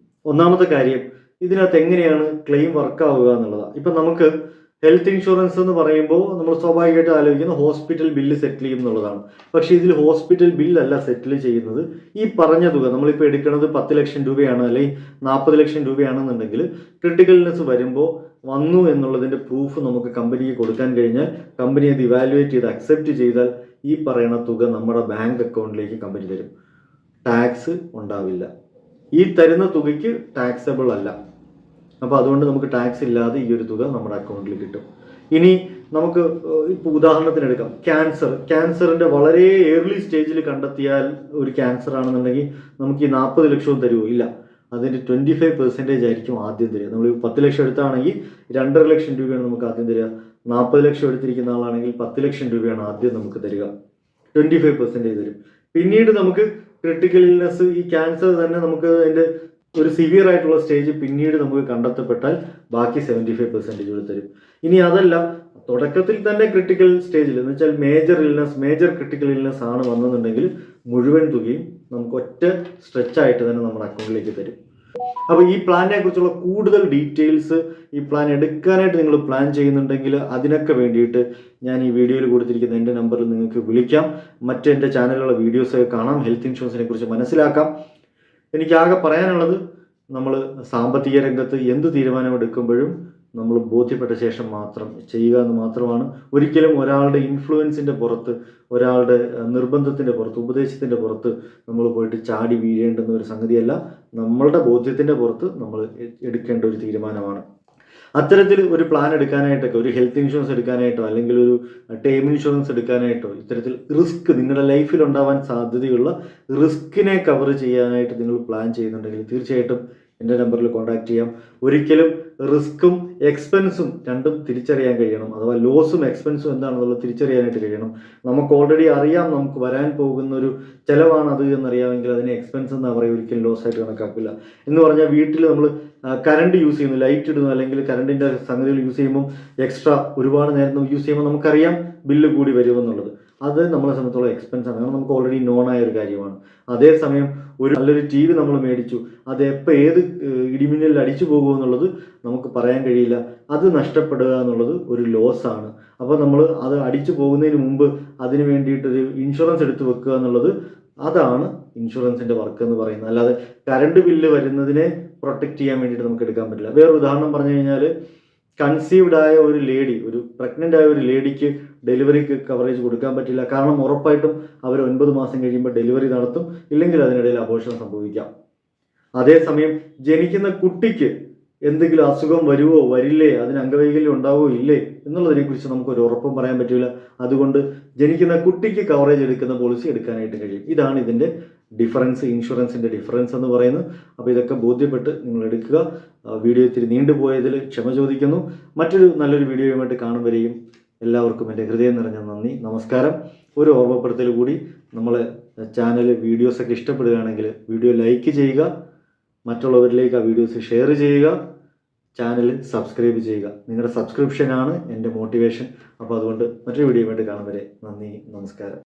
ഒന്നാമത്തെ കാര്യം, ഇതിനകത്ത് എങ്ങനെയാണ് ക്ലെയിം വർക്കാവുക എന്നുള്ളതാണ്. ഇപ്പം നമുക്ക് ഹെൽത്ത് ഇൻഷുറൻസ് എന്ന് പറയുമ്പോൾ നമ്മൾ സ്വാഭാവികമായിട്ട് ആലോചിക്കുന്ന ഹോസ്പിറ്റൽ ബില്ല് സെറ്റിൽ ചെയ്യും എന്നുള്ളതാണ്. പക്ഷേ ഇതിൽ ഹോസ്പിറ്റൽ ബില്ലല്ല സെറ്റിൽ ചെയ്യുന്നത്. ഈ പറഞ്ഞ തുക നമ്മളിപ്പോൾ എടുക്കുന്നത് 10 ലക്ഷം രൂപയാണ് അല്ലെങ്കിൽ 40 ലക്ഷം രൂപയാണെന്നുണ്ടെങ്കിൽ ക്രിട്ടിക്കൽ ഇൽനെസ് വരുമ്പോൾ വന്നു എന്നുള്ളതിൻ്റെ പ്രൂഫ് നമുക്ക് കമ്പനിക്ക് കൊടുക്കാൻ കഴിഞ്ഞാൽ കമ്പനി അത് ഇവാലുവേറ്റ് ചെയ്ത് അക്സെപ്റ്റ് ചെയ്താൽ ഈ പറയുന്ന തുക നമ്മുടെ ബാങ്ക് അക്കൗണ്ടിലേക്ക് കമ്പനി തരും. ടാക്സ് ഉണ്ടാവില്ല. ഈ തരുന്ന തുകയ്ക്ക് ടാക്സബിൾ അല്ല. അപ്പോൾ അതുകൊണ്ട് നമുക്ക് ടാക്സ് ഇല്ലാതെ ഈ ഒരു തുക നമ്മുടെ അക്കൗണ്ടിൽ കിട്ടും. ഇനി നമുക്ക് ഇപ്പോൾ ഉദാഹരണത്തിന് എടുക്കാം, ക്യാൻസറിൻ്റെ വളരെ ഏർലി സ്റ്റേജിൽ കണ്ടെത്തിയാൽ ഒരു ക്യാൻസർ ആണെന്നുണ്ടെങ്കിൽ നമുക്ക് ഈ 40 ലക്ഷവും തരുമോ? ഇല്ല. അതിൻ്റെ 25% ആയിരിക്കും ആദ്യം തരിക. നമ്മൾ 10 ലക്ഷം എടുത്താണെങ്കിൽ 2.5 ലക്ഷം രൂപയാണ് നമുക്ക് ആദ്യം തരിക. 40 ലക്ഷം എടുത്തിരിക്കുന്ന ആളാണെങ്കിൽ 10 ലക്ഷം രൂപയാണ് ആദ്യം നമുക്ക് തരിക. 25% തരും. പിന്നീട് നമുക്ക് ക്രിട്ടിക്കൽ ഇൽനെസ്, ഈ ക്യാൻസർ തന്നെ നമുക്ക് അതിൻ്റെ ഒരു സിവിയർ ആയിട്ടുള്ള സ്റ്റേജ് പിന്നീട് നമുക്ക് കണ്ടെത്തപ്പെട്ടാൽ ബാക്കി 75% തരും. ഇനി അതല്ല, തുടക്കത്തിൽ തന്നെ ക്രിട്ടിക്കൽ സ്റ്റേജിൽ എന്ന് വെച്ചാൽ മേജർ ക്രിട്ടിക്കൽ ഇൽനെസ് ആണ് വന്നെന്നുണ്ടെങ്കിൽ മുഴുവൻ തുകയും നമുക്ക് ഒറ്റ സ്ട്രെച്ചായിട്ട് തന്നെ നമ്മുടെ അക്കൗണ്ടിലേക്ക് തരും. അപ്പോൾ ഈ പ്ലാനിനെ കുറിച്ചുള്ള കൂടുതൽ ഡീറ്റെയിൽസ്, ഈ പ്ലാൻ എടുക്കാനായിട്ട് നിങ്ങൾ പ്ലാൻ ചെയ്യുന്നുണ്ടെങ്കിൽ അതിനൊക്കെ വേണ്ടിയിട്ട് ഞാൻ ഈ വീഡിയോയിൽ കൊടുത്തിരിക്കുന്ന എൻ്റെ നമ്പറിൽ നിങ്ങൾക്ക് വിളിക്കാം. എൻ്റെ ചാനലിലുള്ള വീഡിയോസൊക്കെ കാണാം. ഹെൽത്ത് ഇൻഷുറൻസിനെ കുറിച്ച് മനസ്സിലാക്കാം. എനിക്കാകെ പറയാനുള്ളത്, നമ്മൾ സാമ്പത്തിക രംഗത്ത് എന്ത് തീരുമാനമെടുക്കുമ്പോഴും നമ്മൾ ബോധ്യപ്പെട്ട ശേഷം മാത്രം ചെയ്യുക എന്ന് മാത്രമാണ്. ഒരിക്കലും ഒരാളുടെ ഇൻഫ്ലുവൻസിൻ്റെ പുറത്ത്, ഒരാളുടെ നിർബന്ധത്തിൻ്റെ പുറത്ത്, ഉപദേശത്തിൻ്റെ പുറത്ത് നമ്മൾ പോയിട്ട് ചാടി വീഴേണ്ടുന്ന ഒരു സംഗതിയല്ല. നമ്മളുടെ ബോധ്യത്തിൻ്റെ പുറത്ത് നമ്മൾ എടുക്കേണ്ട ഒരു തീരുമാനമാണ്. അത്തരത്തിൽ ഒരു പ്ലാൻ എടുക്കാനായിട്ടൊക്കെ, ഒരു ഹെൽത്ത് ഇൻഷുറൻസ് എടുക്കാനായിട്ടോ അല്ലെങ്കിൽ ഒരു ടേം ഇൻഷുറൻസ് എടുക്കാനായിട്ടോ ഇത്തരത്തിൽ റിസ്ക്, നിങ്ങളുടെ ലൈഫിൽ ഉണ്ടാവാൻ സാധ്യതയുള്ള റിസ്കിനെ കവർ ചെയ്യാനായിട്ട് നിങ്ങൾ പ്ലാൻ ചെയ്യുന്നുണ്ടെങ്കിൽ തീർച്ചയായിട്ടും എൻ്റെ നമ്പറിൽ കോൺടാക്ട് ചെയ്യാം. ഒരിക്കലും റിസ്ക്കും എക്സ്പെൻസും രണ്ടും തിരിച്ചറിയാൻ കഴിയണം. അഥവാ ലോസും എക്സ്പെൻസും എന്താണെന്നുള്ളത് തിരിച്ചറിയാനായിട്ട് കഴിയണം. നമുക്ക് ഓൾറെഡി അറിയാം നമുക്ക് വരാൻ പോകുന്നൊരു ചിലവാണത് എന്നറിയാമെങ്കിൽ അതിനെ എക്സ്പെൻസ് എന്ന് പറയുക, ഒരിക്കലും ലോസ് ആയിട്ട് കണക്കാക്കില്ല. എന്ന് പറഞ്ഞാൽ വീട്ടിൽ നമ്മൾ കറണ്ട് യൂസ് ചെയ്യുന്നു, ലൈറ്റ് ഇടുന്നു, അല്ലെങ്കിൽ കറണ്ടിൻ്റെ സംഗതികൾ യൂസ് ചെയ്യുമ്പോൾ എക്സ്ട്രാ ഒരുപാട് നേരം യൂസ് ചെയ്യുമ്പോൾ നമുക്കറിയാം ബില്ല് കൂടി വരുമെന്നുള്ളത്. അത് നമ്മളെ സംബന്ധിച്ചോളം എക്സ്പെൻസ് ആണ്, കാരണം നമുക്ക് ഓൾറെഡി നോൺ ആയ ഒരു കാര്യമാണ്. അതേസമയം ഒരു നല്ലൊരു ടി വി നമ്മൾ മേടിച്ചു, അത് എപ്പോൾ ഏത് ഇടിമിന്നലിൽ അടിച്ചു പോകുമെന്നുള്ളത് നമുക്ക് പറയാൻ കഴിയില്ല. അത് നഷ്ടപ്പെടുക എന്നുള്ളത് ഒരു ലോസാണ്. അപ്പോൾ നമ്മൾ അത് അടിച്ചു പോകുന്നതിന് മുമ്പ് അതിന് വേണ്ടിയിട്ടൊരു ഇൻഷുറൻസ് എടുത്ത് വെക്കുക എന്നുള്ളത്, അതാണ് ഇൻഷുറൻസിൻ്റെ വർക്ക് എന്ന് പറയുന്നത്. അല്ലാതെ കറണ്ട് ബില്ല് വരുന്നതിനെ പ്രൊട്ടക്റ്റ് ചെയ്യാൻ വേണ്ടിയിട്ട് നമുക്ക് എടുക്കാൻ പറ്റില്ല. വേറൊരു ഉദാഹരണം പറഞ്ഞു കഴിഞ്ഞാൽ, കൺസീവ്ഡ് ആയ ഒരു ലേഡി, ഒരു പ്രഗ്നൻ്റ് ആയ ഒരു ലേഡിക്ക് ഡെലിവറിക്ക് കവറേജ് കൊടുക്കാൻ പറ്റില്ല. കാരണം ഉറപ്പായിട്ടും അവർ 9 മാസം കഴിയുമ്പോൾ ഡെലിവറി നടത്തും, ഇല്ലെങ്കിൽ അതിനിടയിൽ അബോർഷൻ സംഭവിക്കാം. അതേസമയം ജനിക്കുന്ന കുട്ടിക്ക് എന്തെങ്കിലും അസുഖം വരുമോ വരില്ലേ, അതിന് അംഗവൈകല്യം ഉണ്ടാവുമോ ഇല്ലേ എന്നുള്ളതിനെക്കുറിച്ച് നമുക്കൊരു ഉറപ്പും പറയാൻ പറ്റില്ല. അതുകൊണ്ട് ജനിക്കുന്ന കുട്ടിക്ക് കവറേജ് എടുക്കുന്ന പോളിസി എടുക്കാനായിട്ട് കഴിയും. ഇതാണ് ഇതിൻ്റെ ഡിഫറൻസ്, ഇൻഷുറൻസിൻ്റെ ഡിഫറൻസ് എന്ന് പറയുന്നത്. അപ്പോൾ ഇതൊക്കെ ബോധ്യപ്പെട്ട് നിങ്ങൾ എടുക്കുക. വീഡിയോ ഇത്തിരി നീണ്ടുപോയതിൽ ക്ഷമ ചോദിക്കുന്നു. മറ്റൊരു നല്ലൊരു വീഡിയോയുമായിട്ട് കാണും വരെയും എല്ലാവർക്കും എൻ്റെ ഹൃദയം നിറഞ്ഞ നന്ദി, നമസ്കാരം. ഒരു ഓർമ്മപ്പെടുത്തൽ കൂടി, നമ്മളെ ചാനൽ വീഡിയോസൊക്കെ ഇഷ്ടപ്പെടുകയാണെങ്കിൽ വീഡിയോ ലൈക്ക് ചെയ്യുക, മറ്റുള്ളവരിലേക്ക് ആ വീഡിയോസ് ഷെയർ ചെയ്യുക, ചാനൽ സബ്സ്ക്രൈബ് ചെയ്യുക. നിങ്ങളുടെ സബ്സ്ക്രിപ്ഷനാണ് എൻ്റെ മോട്ടിവേഷൻ. അപ്പോൾ അതുകൊണ്ട് മറ്റൊരു വീഡിയോയുമായിട്ട് കാണും വരെ നന്ദി, നമസ്കാരം.